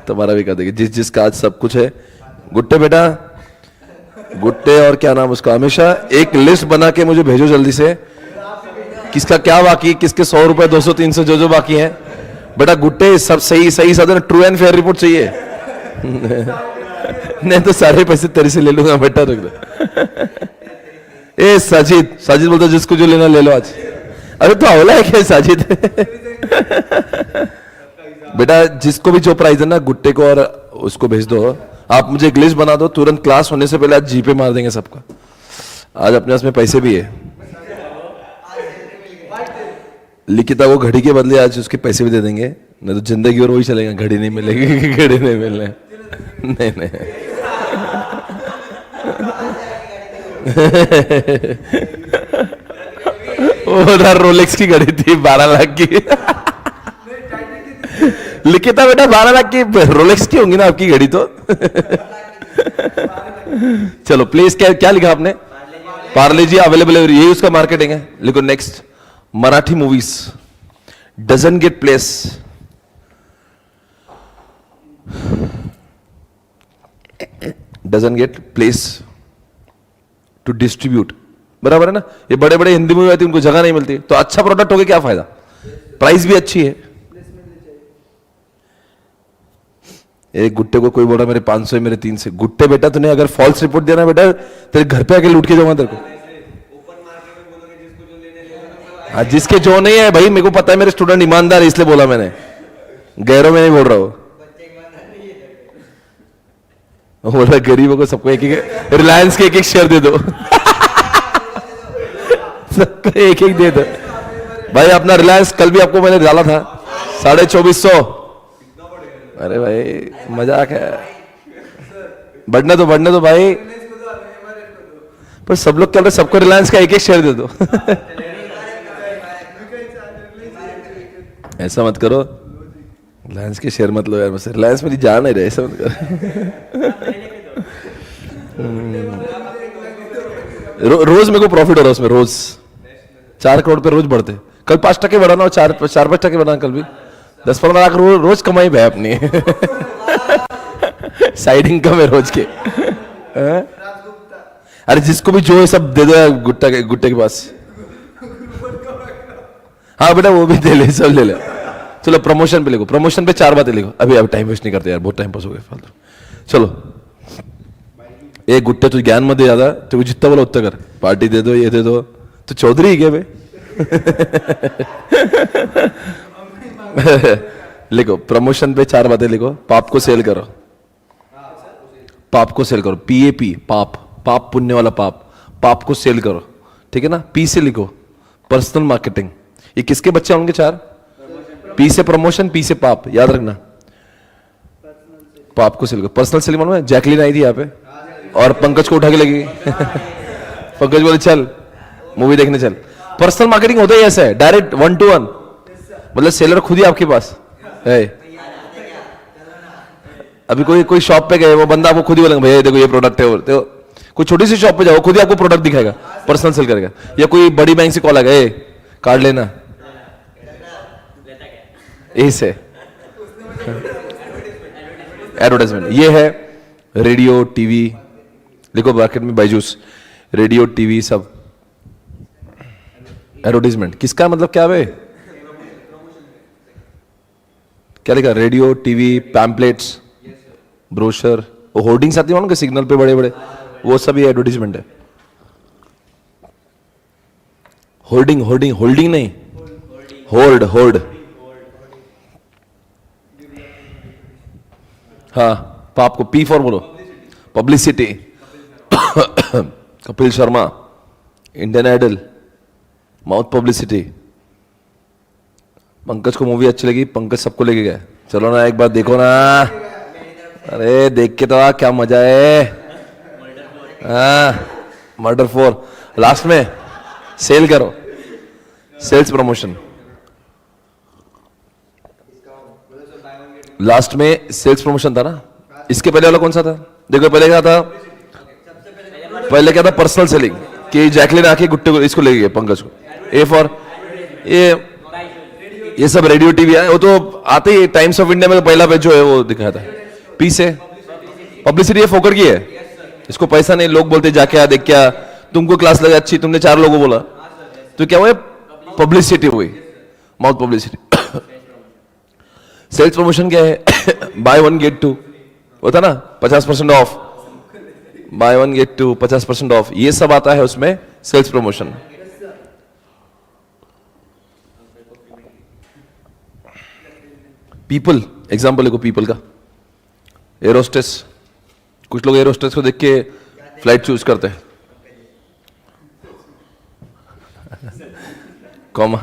तुम्हारा भी कर देंगे जिसका आज सब कुछ है। गुट्टे बेटा, गुट्टे और क्या नाम उसका, हमेशा एक लिस्ट बना के मुझे भेजो जल्दी से, किसका क्या बाकी, किसके 100 रुपए 200 300 जो बाकी है। बेटा गुट्टे सब सही सब ट्रू एंड फेयर रिपोर्ट चाहिए। नहीं तो सारे पैसे तेरे से ले लूंगा बेटा। रुक दो। ए साजिद बोलता जिसको जो लेना ले लो आज। अरे तो अवला है क्या साजिद? बेटा जिसको भी जो प्राइस है ना गुट्टे को और उसको भेज दो। आप मुझे एक लिस्ट बना दो, तुरंत क्लास होने से पहले आज जीपे मार देंगे सबका। आज अपने पास में पैसे भी है। लिखिता को घड़ी के बदले आज उसके पैसे भी दे देंगे, नहीं तो जिंदगी और वही चलेगा, घड़ी नहीं मिलेगी, घड़ी नहीं मिलने। नहीं उधर रोलेक्स की घड़ी थी 12 लाख की। लिखिता बेटा 12 लाख की रोलेक्स की होंगी ना आपकी घड़ी तो। चलो प्लीज, क्या लिखा आपने? पार्ले जी अवेलेबल है, यही उसका मार्केटिंग है। लिखो next, Marathi movies doesn't get place. Doesn't get place to distribute, बराबर है ना। ये बड़े बड़े हिंदी मूवी आती है, उनको जगह नहीं मिलती, तो अच्छा प्रोडक्ट हो गया क्या फायदा, प्राइस भी अच्छी है। एक गुट्टे को कोई बोला मेरे 500 है, मेरे 300। गुट्टे बेटा तूने अगर फॉल्स रिपोर्ट दिया ना बेटा, तेरे घर पे आके लूट के जाऊंगा तेरे को। हाँ जिसके जो नहीं है भाई, मेरे को पता है मेरे स्टूडेंट ईमानदार है, इसलिए बोला मैंने, गैरों में नहीं बोल रहा हूं। बोल रहा गरीबों को सबको एक एक, रिलायंस के एक शेयर दे दो। सबको एक दे दो भाई। अपना रिलायंस कल भी आपको मैंने डाला था 2450। अरे भाई मजाक है, बढ़ने दो भाई। पर सब लोग कह रहे सबको रिलायंस का एक शेयर दे दो। ऐसा मत करो, रिलायंस के शेयर मत लो यार, मुझसे रिलायंस मेरी जान है, ऐसा मत करो। रोज मेरे को प्रॉफिट हो रहा है उसमें, रोज 4 करोड़ पे रोज बढ़ते। कल 5% बढ़ाना हो, 4-5% बढ़ाना, कल भी 10-15 लाख रोज कमाई है अपनी। साइड इनकम है रोज के। अरे जिसको भी जो है सब दे दो यार, गुट्टे के पास। हाँ बेटा वो भी दे ले, सब ले ले। चलो प्रमोशन पे लिखो, प्रमोशन पे 4 बातें लिखो। अभी अब टाइम वेस्ट नहीं करते यार, बहुत टाइम पास हो गया फालतू। चलो एक गुट्टे तू ज्ञान मत दे ज्यादा, तो जितना बोला उतना कर। पार्टी दे दो, ये दे दो, तो चौधरी ही क्या बे। लिखो प्रमोशन पे 4 बातें लिखो। पाप को सेल करो, पाप को सेल करो, PAP, पाप पुण्य वाला पाप को सेल करो, ठीक है ना। P से लिखो पर्सनल मार्केटिंग। ये किसके बच्चे होंगे 4? P से प्रमोशन, P से पाप, याद रखना। पाप को सेल करो, पर्सनल सेलिंग मालूम है, जैकलिन आई थी यहाँ पे और पंकज को उठा के लगी। पंकज बोले चल मूवी देखने चल। पर्सनल मार्केटिंग होता ही ऐसा है, डायरेक्ट 1 to 1, मतलब सेलर खुद ही आपके पास है। अभी कोई शॉप पे गए, वो बंदा आपको खुद ही बोलेगा भैया देखो ये प्रोडक्ट है, तो कोई छोटी सी शॉप पे जाओ, खुद ही आपको प्रोडक्ट दिखाएगा, पर्सनल सेल करेगा। या कोई बड़ी बैंक से कॉल आ गया, कार्ड लेना, यही से एडवर्टाइजमेंट। ये है रेडियो टीवी, लिखो मार्केट में बायजूस, रेडियो टीवी सब एडवर्टाइजमेंट। किसका मतलब क्या है, क्या लिखा? Radio TV, pamphlets, brochure, hoardings आती है ना सिग्नल पे बड़े बड़े, वो सब ये एडवर्टाइजमेंट है। होल्डिंग नहीं, होल्ड। हाँ पाप को P फॉर बोलो, publicity. Kapil Sharma, Indian Idol, mouth publicity. Pankaj को मूवी अच्छी लगी, पंकज सबको लेके गए, चलो ना एक बार देखो ना। अरे देख के तो क्या मजा है। हाँ मर्डर 4 लास्ट में सेल करो। Sales promotion. लास्ट में सेल्स प्रमोशन था ना, इसके पहले वाला कौन सा था? देखो पहले क्या था, पहले क्या था? पर्सनल सेलिंग, कि जैकलिन आके गुट्टे को इसको ले गए पंकज को, ए फॉर ये सब रेडियो टीवी है, वो तो आते ही टाइम्स ऑफ इंडिया में पहला पेज जो है वो दिखाया था। पी से पब्लिसिटी है, फोकर की है, इसको पैसा नहीं, लोग बोलते जाके आ देख क्या, तुमको क्लास लगा अच्छी, तुमने 4 लोगों को बोला तो क्या हुआ? पब्लिसिटी हुई, माउथ पब्लिसिटी। सेल्स प्रमोशन क्या है? बाय 1 गेट 2 होता ना, 50% ऑफ, बाय 1 गेट 2, 50% ऑफ, ये सब आता है उसमें सेल्स प्रमोशन। पीपल, एग्जाम्पल देखो पीपल का, एरोस्टेस, कुछ लोग एरोस्टेस को देख के फ्लाइट चूज करते हैं, कॉमा,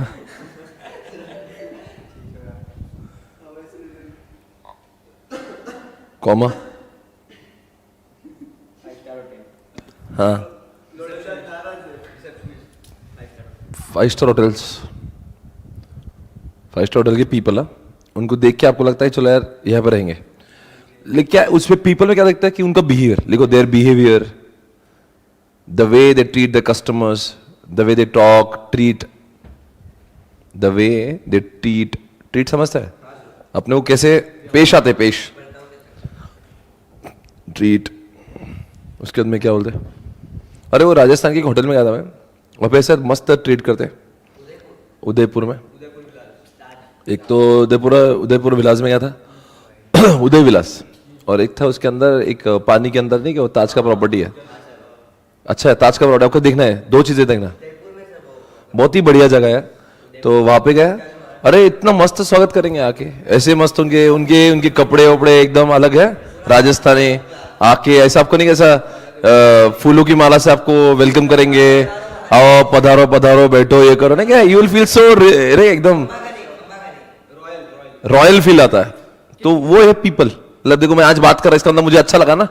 कॉमा, हाँ, 5 स्टार होटल्स, 5 स्टार होटल के पीपल, हाँ, उनको देख के आपको लगता है चलो यार यहाँ पर रहेंगे, लेकिन क्या उसमें पीपल में क्या देखता है कि उनका बिहेवियर, लिखो their behaviour, the way they treat the customers, the way they talk, treat, the way they treat, treat समझता है अपने को कैसे पेश आते, पेश, ट्रीट। उसके बाद में क्या बोलते, अरे वो राजस्थान के एक होटल में गया था मैं, वहाँ पे सर मस्त ट्रीट करते, उदयपुर में, एक तो उदयपुर विलास में गया था, उदय विलास, और एक था उसके अंदर एक पानी के अंदर नहीं कि वो ताज का प्रॉपर्टी है, अच्छा है ताज का प्रॉपर्टी, आपको देखना है, 2 चीजें देखना, बहुत ही बढ़िया जगह है, तो वहां पे गया, अरे इतना मस्त स्वागत करेंगे आके, ऐसे मस्त उनके उनके उनके कपड़े वपड़े एकदम अलग है, राजस्थानी, आके ऐसा आपको नहीं कैसा फूलों की माला से आपको वेलकम करेंगे, आओ पधारो पधारो बैठो ये करो ना, क्या यू विल फील सो रे एकदम रॉयल फील आता है, तो वो है पीपल। मतलब देखो मैं आज बात कर रहा, इसका मतलब मुझे अच्छा लगा ना,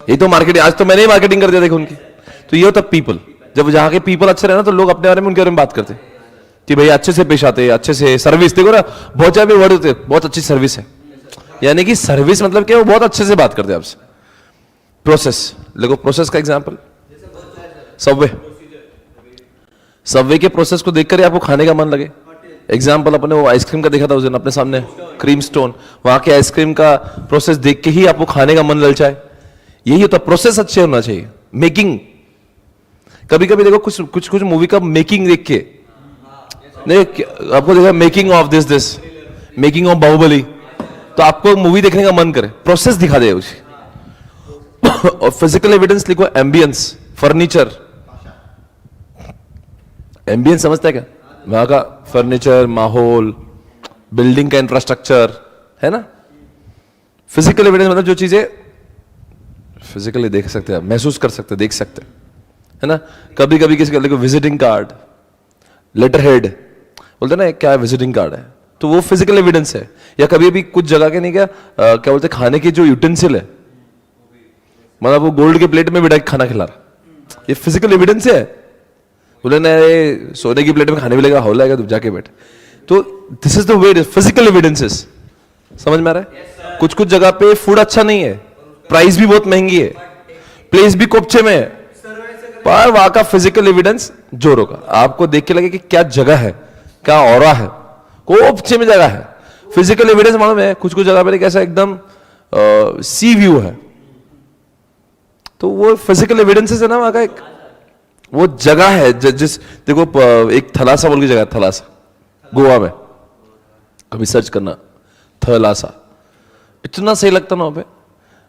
ये तो मार्केटिंग, आज तो मैंने ही मार्केटिंग कर दिया देखो उनकी, तो ये होता पीपल। जब जहाँ के पीपल अच्छे रहे ना तो लोग अपने बारे में उनके बारे में बात करते कि भाई अच्छे से पेश आते, अच्छे से सर्विस, देखो ना बहुत ज्यादा वर्ड होते, बहुत अच्छी सर्विस है, यानी कि सर्विस मतलब क्या, वो बहुत अच्छे से बात करते हैं आपसे। प्रोसेस, देखो प्रोसेस का एग्जांपल, सबवे के प्रोसेस को देखकर ही आपको खाने का मन लगे। एग्जाम्पल अपने वो आइसक्रीम का देखा था उस दिन अपने सामने, क्रीम स्टोन, वहां के आइसक्रीम का प्रोसेस देख के ही आपको खाने का मन ललचाए, यही होता, प्रोसेस अच्छे होना चाहिए। मेकिंग, कभी कभी देखो कुछ मूवी का मेकिंग देख के, नहीं आपको देखा making of this making of Baahubali, तो आपको मूवी देखने का मन करे, प्रोसेस दिखा दे उसे। और फिजिकल एविडेंस लिखो, एम्बियंस, फर्नीचर, एम्बियंस समझता है क्या, वहां का फर्नीचर, माहौल, बिल्डिंग का इंफ्रास्ट्रक्चर है ना। फिजिकल एविडेंस मतलब जो चीजें फिजिकली देख सकते हैं, महसूस कर सकते हैं, देख सकते हैं, है ना। कभी कभी किसी का विजिटिंग कार्ड, लेटर हेड बोलते ना, क्या विजिटिंग कार्ड है, तो वो फिजिकल एविडेंस है। या कभी भी कुछ जगह के नहीं, क्या बोलते, खाने की जो यूटेंसिल है, मतलब वो गोल्ड के प्लेट में बिठा के खाना खिला रहा, ये फिजिकल एविडेंस है। बोले ना सोने की प्लेट में खाने मिलेगा, हो जाएगा, तुम जाके बैठ, तो this is the way, physical evidences, समझ में आ रहा है। कुछ कुछ जगह पे फूड अच्छा नहीं है, प्राइस भी बहुत महंगी है, प्लेस भी कोपचे में है, पर वहां का फिजिकल एविडेंस जोरों का, आपको देख के लगे कि क्या जगह है, क्या ऑरा है, कोपचे में जगह है। फिजिकल एविडेंस मालूम है, कुछ कुछ जगह पे कैसा एकदम सी व्यू है, तो वो फिजिकल एविडेंसेस है ना, वहां का एक वो जगह है। जिस देखो एक थलासा बोल की जगह, थलासा गोवा में, कभी सर्च करना थलासा, इतना सही लगता ना वहां पे।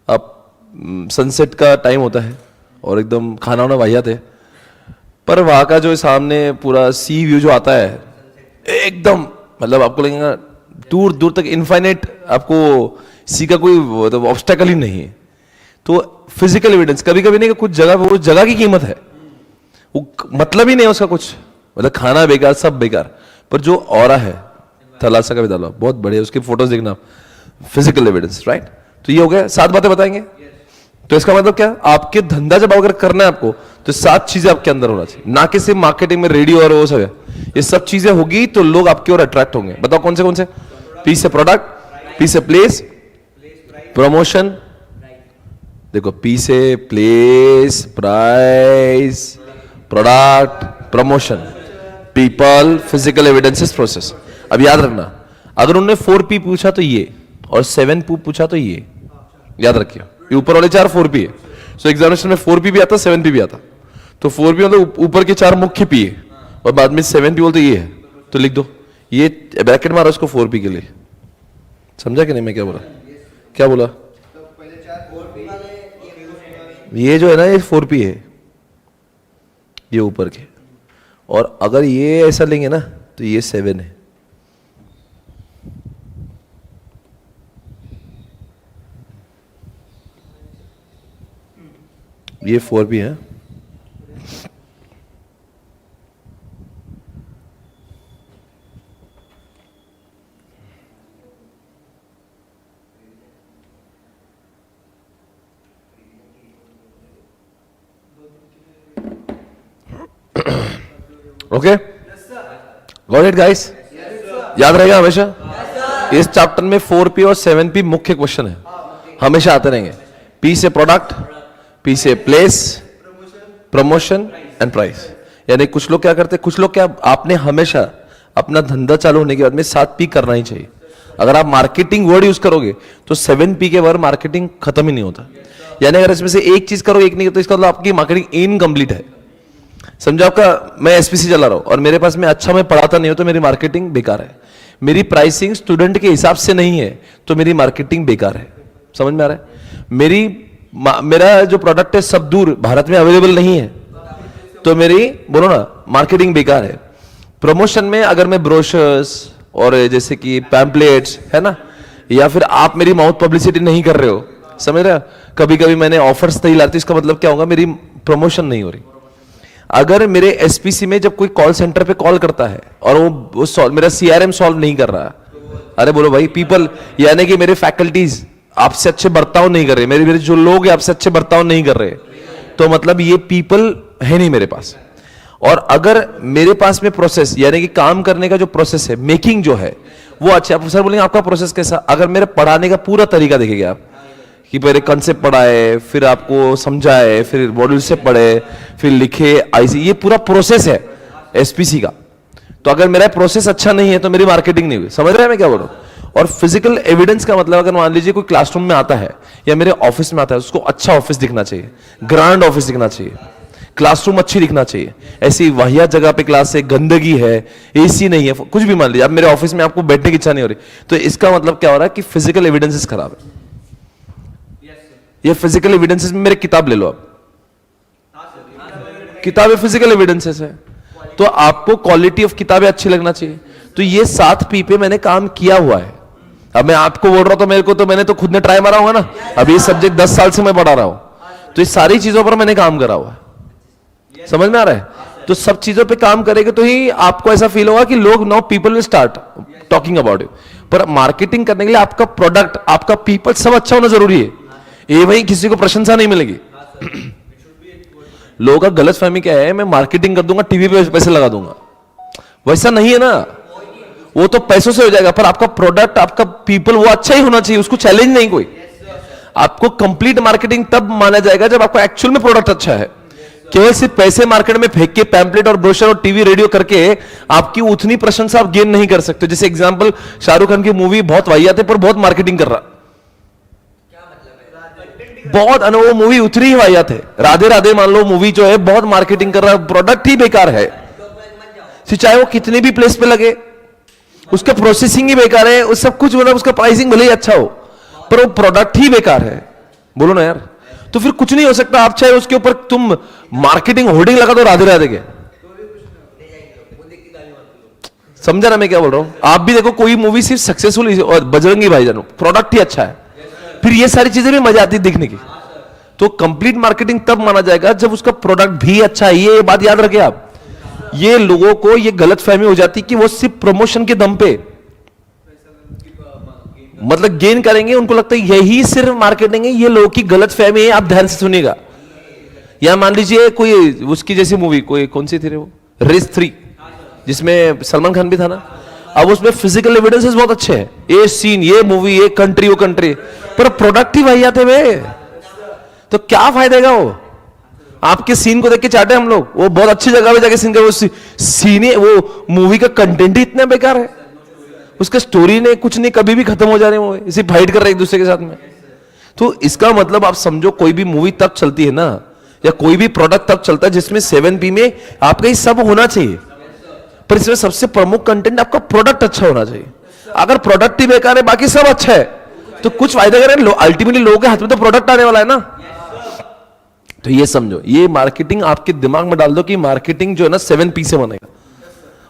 अब सनसेट का टाइम होता है और एकदम खाना वाना वाहियात है, पर वहां का जो सामने पूरा सी व्यू जो आता है एकदम, मतलब आपको लगेगा दूर दूर तक इनफाइनाइट, आपको सी का कोई ऑब्स्टेकल ही नहीं है। तो फिजिकल एविडेंस, कभी कभी नहीं कि कुछ जगह, वो जगह की कीमत है, वो मतलब ही नहीं है उसका कुछ, मतलब खाना बेकार, सब बेकार, पर जो ऑरा है थलासा का भी डालो, बहुत बढ़िया, उसकी फोटोज देखना, फिजिकल एविडेंस, राइट। तो ये हो गया, 7 बातें बताएंगे। तो इसका मतलब क्या, आपके धंधा जब अगर करना है आपको, तो 7 चीजें आपके अंदर होना चाहिए, ना कि सिर्फ मार्केटिंग में रेडियो और वो सब है। ये सब चीजें होगी तो लोग आपकी ओर अट्रैक्ट होंगे। बताओ कौन से? पी से प्रोडक्ट, पी से प्लेस, प्रमोशन। देखो, पी से place, price, product, promotion, people, physical evidences, process. अब याद रखना, अगर उन्होंने 4P पूछा तो ये, और 7P पूछा तो ये, याद रखिए। ये ऊपर वाले 4 4P है। सो एग्जामिनेशन में 4P भी आता, 7P भी आता। तो 4P मतलब ऊपर के 4 मुख्य P है, और बाद में 7P बोलते ये है। तो लिख दो, ये ब्रैकेट मारो इसको 4P के लिए। समझा कि नहीं मैं क्या बोला? क्या बोला? ये जो है ना, ये 4P है, ये ऊपर के। और अगर ये ऐसा लेंगे ना, तो ये 7 है। ये 4P है। Okay, got it guys? याद रहेगा हमेशा? इस चैप्टर में 4P और 7P मुख्य क्वेश्चन है, हमेशा आते रहेंगे। P से प्रोडक्ट, P से प्लेस, प्रमोशन एंड प्राइस। यानी कुछ लोग क्या करते हैं, कुछ लोग क्या, आपने हमेशा अपना धंधा चालू होने के बाद में 7P करना ही चाहिए। अगर आप मार्केटिंग वर्ड यूज करोगे तो 7P के वर्ड मार्केटिंग खत्म ही नहीं होता। यानी अगर इसमें से एक चीज करोगे, एक नहीं, तो इसका मतलब आपकी मार्केटिंग इनकम्प्लीट है। समझो, आपका मैं एसपीसी चला रहा हूं और मेरे पास में अच्छा मैं पढ़ाता नहीं हूं, तो मेरी मार्केटिंग बेकार है। मेरी प्राइसिंग स्टूडेंट के हिसाब से नहीं है, तो मेरी मार्केटिंग बेकार है। समझ में आ रहा है? मेरा जो प्रोडक्ट है सब दूर भारत में अवेलेबल नहीं है, तो मेरी, बोलो ना, मार्केटिंग बेकार है। प्रमोशन में अगर मैं ब्रोशर्स और जैसे कि पैम्पलेट्स है ना, या फिर आप मेरी माउथ पब्लिसिटी नहीं कर रहे हो, समझ रहे हो, कभी कभी मैंने ऑफर्स नहीं लाती, इसका मतलब क्या होगा, मेरी प्रमोशन नहीं हो रही। अगर मेरे एसपीसी में जब कोई कॉल सेंटर पे कॉल करता है और वो मेरा सीआरएम सॉल्व नहीं कर रहा, अरे बोलो भाई, पीपल, यानी कि मेरे फैकल्टीज आपसे अच्छे बर्ताव नहीं कर रहे, मेरे जो लोग हैं आपसे अच्छे बर्ताव नहीं कर रहे, तो मतलब ये पीपल है नहीं मेरे पास। और अगर मेरे पास में प्रोसेस, यानी कि काम करने का जो प्रोसेस है, मेकिंग जो है वो अच्छा, आप सर बोलेंगे आपका प्रोसेस कैसा? अगर मेरे पढ़ाने का पूरा तरीका देखेंगे आप, कि पहले कंसेप्ट पढ़ाए, फिर आपको समझाए, फिर मॉड्यूल से पढ़े, फिर लिखे, आईसी, ये पूरा प्रोसेस है एसपीसी का। तो अगर मेरा प्रोसेस अच्छा नहीं है तो मेरी मार्केटिंग नहीं हुई। समझ रहे हैं मैं क्या बोल रहा हूं? और फिजिकल एविडेंस का मतलब, अगर मान लीजिए कोई क्लासरूम में आता है या मेरे ऑफिस में आता है, उसको अच्छा ऑफिस दिखना चाहिए, ग्रांड ऑफिस दिखना चाहिए, क्लासरूम अच्छी दिखना चाहिए। ऐसी वाहियात जगह पे क्लास है, गंदगी है, एसी नहीं है, कुछ भी मान लीजिए, अब मेरे ऑफिस में आपको बैठने की इच्छा नहीं हो रही, तो इसका मतलब क्या हो रहा है कि फिजिकल एविडेंसेस खराब है। ये फिजिकल एविडेंसेस में मेरे किताब ले लो आप, किताबें फिजिकल एविडेंसेस है, तो आपको क्वालिटी ऑफ किताबें अच्छी लगना चाहिए। तो ये 7P पे मैंने काम किया हुआ है। अब मैं आपको बोल रहा हूं तो मेरे को, तो मैंने तो खुद ने ट्राई मारा होगा ना। अब ये सब्जेक्ट 10 साल से मैं पढ़ा रहा हूं, तो इस सारी चीजों पर मैंने काम करा हुआ है। समझ में आ रहा है? तो सब चीजों पे काम करेंगे तो ही आपको ऐसा फील होगा कि लोग, now people will start talking about you. पर मार्केटिंग करने के लिए आपका प्रोडक्ट, आपका पीपल सब अच्छा होना जरूरी है। ये भाई किसी को प्रशंसा नहीं मिलेगी। लोगों का गलत फहमी क्या है, मैं मार्केटिंग कर दूंगा, टीवी पे पैसे लगा दूंगा, वैसा नहीं है ना। वो तो पैसों से हो जाएगा, पर आपका प्रोडक्ट, आपका पीपल वो अच्छा ही होना चाहिए, उसको चैलेंज नहीं कोई। आपको कंप्लीट मार्केटिंग तब माना जाएगा जब आपका एक्चुअल में प्रोडक्ट अच्छा है। केवल सिर्फ पैसे मार्केट में फेंक के, पैम्पलेट और ब्रोशर और टीवी रेडियो करके आपकी उतनी प्रशंसा आप गेन नहीं कर सकते। जैसे एग्जांपल, शाहरुख खान की मूवी बहुत वाहियात है पर बहुत मार्केटिंग कर रहा, बहुत, वो मूवी उतनी ही वाहियात है। राधे राधे मान लो, मूवी जो है बहुत मार्केटिंग कर रहा है, प्रोडक्ट ही बेकार है। चाहे वो कितने भी प्लेस पे लगे, उसका प्रोसेसिंग ही बेकार है, उस सब कुछ, मतलब उसका प्राइसिंग भले ही अच्छा हो, पर वो प्रोडक्ट ही बेकार है। बोलो ना यार, तो फिर कुछ नहीं हो सकता। आप चाहे उसके ऊपर तुम मार्केटिंग होर्डिंग लगा दो राधे राधे के, समझा ना मैं क्या बोल रहा हूं? आप भी देखो, कोई मूवी सिर्फ सक्सेसफुल, और बजरंगी भाईजान प्रोडक्ट ही अच्छा है, फिर ये सारी चीजें भी मजा आती है देखने की। तो कंप्लीट मार्केटिंग तब माना जाएगा जब उसका प्रोडक्ट भी अच्छा है। ये बात याद रखें आप। ये लोगों को ये गलत फहमी हो जाती कि वो सिर्फ प्रमोशन के दम पे, मतलब गेन करेंगे, उनको लगता है यही सिर्फ मार्केटिंग है। ये लोगों की गलत फहमी है, आप ध्यान से सुनिएगा। या मान लीजिए कोई उसकी जैसी मूवी, कोई कौन सी थी रे वो, रेस 3, जिसमें सलमान खान भी था ना। अब उसमें फिजिकल एविडेंसेस बहुत अच्छे हैं, ये सीन, ये मूवी, ये कंट्री, वो कंट्री, पर प्रोडक्ट ही वही आते वे, तो क्या फायदेगा वो? आपके सीन को देख के चाहते हम लोग, वो बहुत अच्छी जगह पे जाके सीन कर, वो सीन, वो मूवी का कंटेंट ही इतना बेकार है, उसका स्टोरी ने कुछ नहीं, कभी भी खत्म हो जा रही है मूवी, इसी फाइट कर रहे एक दूसरे के साथ में। तो इसका मतलब आप समझो, कोई भी मूवी तब चलती है ना, या कोई भी प्रोडक्ट तब चलता है जिसमें 7P में आपका ये सब होना चाहिए। पर इसमें सबसे प्रमुख कंटेंट आपका प्रोडक्ट अच्छा होना चाहिए। अगर प्रोडक्ट ही बेकार है, बाकी सब अच्छा है, तो कुछ फायदा करें? अल्टीमेटली लोगों के हाथ में तो प्रोडक्ट आने वाला है ना। तो ये समझो, ये मार्केटिंग आपके दिमाग में डाल दो कि मार्केटिंग जो है ना 7P से बनेगा,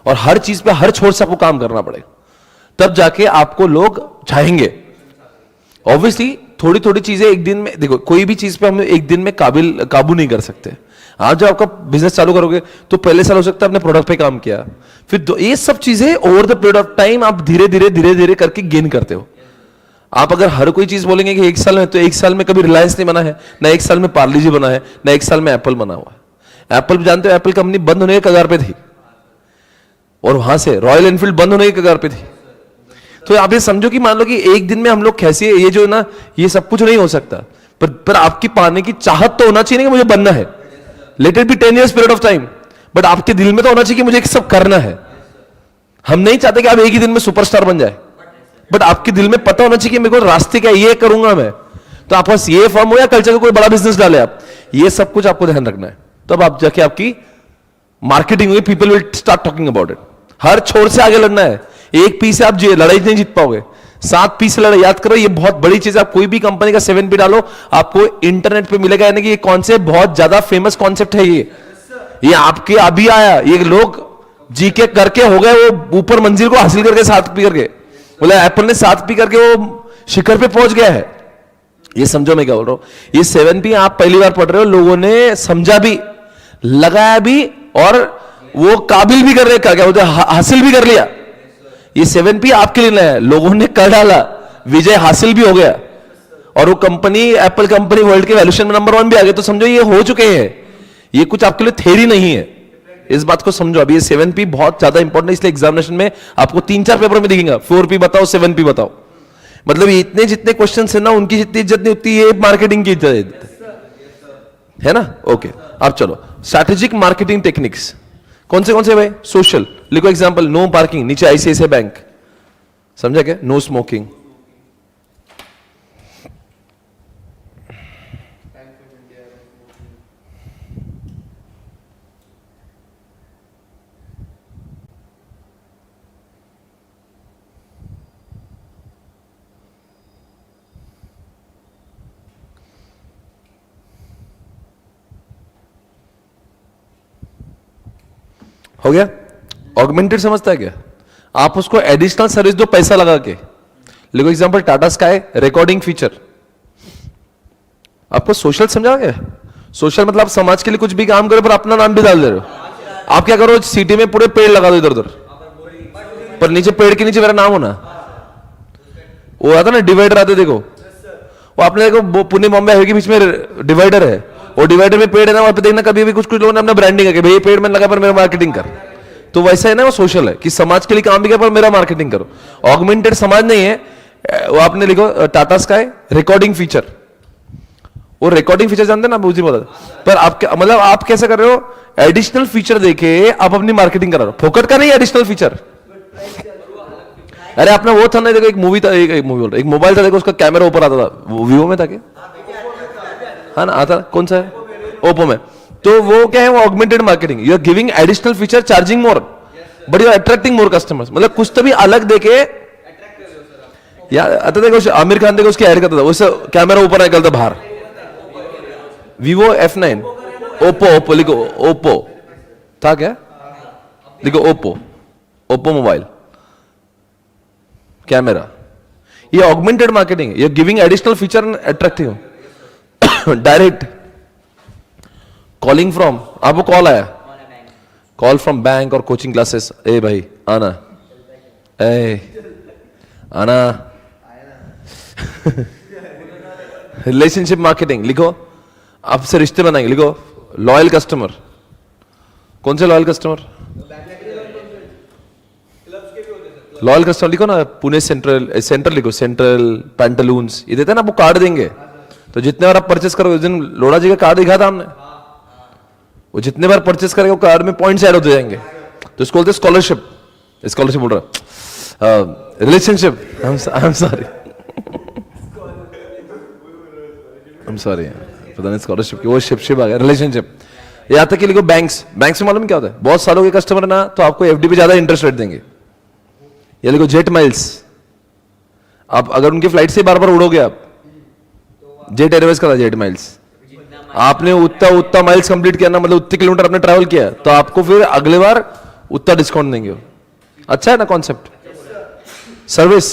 और हर चीज पे, हर छोर से आपको काम करना पड़ेगा, तब जाके आपको लोग चाहेंगे। ऑब्वियसली थोड़ी थोड़ी चीजें एक दिन में, देखो कोई भी चीज पे हम एक दिन में काबू नहीं कर सकते। आप जब आपका बिजनेस चालू करोगे तो पहले साल हो सकता है आपने प्रोडक्ट पे काम किया, फिर ये सब चीजें over the period of time आप धीरे धीरे करके गेन करते हो। आप अगर हर कोई चीज बोलेंगे कि एक साल में, तो एक साल में कभी रिलायंस नहीं बना है ना, एक साल में पार्ले जी बना है ना, एक साल में एप्पल बना हुआ है। एप्पल जानते हो, एप्पल कंपनी बंद होने के कगार पे थी, और वहां से रॉयल एनफील्ड बंद होने के कगार पे थी। तो आप ये समझो कि मान लो कि एक दिन में हम लोग कैसे, ये जो ना, ये सब कुछ नहीं हो सकता, पर आपकी पाने की चाहत तो होना चाहिए कि मुझे बनना है। Let it be 10 years period of time, but आपके दिल में तो होना चाहिए कि मुझे सब करना है। हम नहीं चाहते कि आप एक ही दिन में सुपरस्टार बन जाए, बट आपके दिल में पता होना चाहिए कि मेरे को रास्ते क्या, ये करूंगा मैं। तो आप पास ये फर्म हो या कल्चर का कोई बड़ा बिजनेस डाले आप, ये सब कुछ आपको ध्यान रखना है, तब आप जाके आपकी मार्केटिंग हुई, people will start talking about it. हर छोर से आगे लड़ना है, एक पी से आप लड़ाई नहीं जीत पाओगे, 7P से लड़ाई। याद करो, ये बहुत बड़ी चीज है। आप कोई भी कंपनी का 7P डालो, आपको इंटरनेट पे मिलेगा, यानी कि ये कॉन्सेप्ट बहुत ज्यादा फेमस कॉन्सेप्ट है। ये आपके अभी आया, ये लोग जीके करके हो गए, वो ऊपर मंजिल को हासिल करके 7P करके, बोला एप्पल ने 7P करके वो शिखर पे पहुंच गया है। ये समझो मैं क्या बोल रहा हूं। ये 7P आप पहली बार पढ़ रहे हो, लोगों ने समझा भी, लगाया भी, और वो काबिल भी कर रहे, क्या क्या हासिल भी कर लिया। ये 7P आपके लिए नया है, लोगों ने कर डाला, विजय हासिल भी हो गया, और वो कंपनी, एप्पल कंपनी वर्ल्ड के वैल्यूएशन में नंबर 1 भी आ गई। तो समझो ये हो चुके हैं, ये कुछ आपके लिए थ्योरी नहीं है, इस बात को समझो। अभी ये 7P बहुत ज्यादा इंपॉर्टेंट है, इसलिए एग्जामिनेशन में आपको 3-4 पेपर में दिखेगा 4P बताओ, 7P बताओ। मतलब इतने जितने क्वेश्चन है ना, उनकी जितनी इज्जत नहीं होती, ये मार्केटिंग की इज्जत है ना। ओके, अब चलो स्ट्रैटेजिक मार्केटिंग टेक्निक्स कौन से भाई? सोशल लिखो एग्जांपल, नो पार्किंग, नीचे ICICI बैंक, समझा क्या? नो स्मोकिंग, हो गया। ऑगमेंटेड समझता है क्या? आप उसको एडिशनल सर्विस दो पैसा लगा के। लिखो example, Tata sky recording feature. आपको सोशल समझा क्या? सोशल मतलब आप समाज के लिए कुछ भी काम करो, पर अपना नाम भी डाल दे रहे हो। आप क्या करो, सिटी में पूरे पेड़ लगा दो इधर उधर, पर नीचे पेड़ के नीचे मेरा नाम होना। वो आता ना डिवाइडर आते, देखो वो आपने देखो पुणे बॉम्बे हाईवे के बीच में डिवाइडर है, और डिवाइडर में पेड़ है ना, वहां पे देखना कभी भी कुछ लोगों ने अपना ब्रांडिंग है कि भाई ये पेड़ मैंने लगा पर मेरा मार्केटिंग कर। तो वैसा है ना, वो सोशल है कि समाज के लिए काम भी कर पर मेरा मार्केटिंग करो। ऑगमेंटेड समाज नहीं है, वो आपने लिखो टाटा स्काई रिकॉर्डिंग फीचर। वो रिकॉर्डिंग फीचर जानते हैं ना, मुझे बता। पर आप मतलब आप कैसे कर रहे हो, एडिशनल फीचर देके आप अपनी मार्केटिंग कर रहे हो, फोकट का नहीं, एडिशनल फीचर। अरे आपने वो था ना, देखो एक मूवी था, एक मूवी बोल रहा, एक मोबाइल था, देखो उसका कैमरा ऊपर आता था, वो वीवो में था क्या? हाँ ना, आता कौन सा है? ओप्पो में। तो वो क्या है, वो augmented marketing. You are giving additional feature, charging more, but you are attracting more customers. मतलब कुछ तो भी अलग देके, यार आता देखो आमिर खान, देखो उसकी ऐड करता था, उससे कैमरा ऊपर निकलता बाहर। Vivo F9, ओप्पो लिखो, ओप्पो था क्या? लिखो ओप्पो मोबाइल कैमरा। ये ऑगमेंटेड मार्केटिंग है, ये giving additional feature, attractive. Direct calling from, आपको कॉल आया, कॉल फ्रॉम बैंक और कोचिंग क्लासेस, ए भाई आना, ए आना, रिलेशनशिप मार्केटिंग लिखो, आपसे रिश्ते बनाएंगे, लिखो लॉयल कस्टमर। कौन से लॉयल कस्टमर? लॉयल कस्टमर लिखो ना, पुणे सेंट्रल, सेंट्रल लिखो, सेंट्रल पैंटालून्स, ये देते हैं ना, आपको कार्ड देंगे, तो जितने बार आप परचेस करोगे, उस दिन लोढ़ा जी का कार्ड दिखा था हमने, वो जितने बार परचेस करेगा वो कार्ड में पॉइंट्स ऐड होते जाएंगे, तो इसको बोलते हैं स्कॉलरशिप। स्कॉलरशिप बोल रहा, रिलेशनशिप, आई एम सॉरी, पता नहीं स्कॉलरशिप की वो शिप आ गया, रिलेशनशिप। यहाँ तक कि लिखो बैंक्स, बैंक्स में मालूम क्या होता है, बहुत सालों के कस्टमर है ना, तो आपको एफडी पे ज्यादा इंटरेस्ट रेट देंगे। या लिखो जेट माइल्स, आप अगर उनकी फ्लाइट से बार बार उड़ोगे, आप जेट एयरवेज का था जेट माइल्स, आपने उतना माइल्स कंप्लीट किया ना, मतलब उतने किलोमीटर आपने ट्रैवल किया, तो आपको फिर अगले बार उतना डिस्काउंट देंगे। अच्छा है ना कॉन्सेप्ट? सर्विस,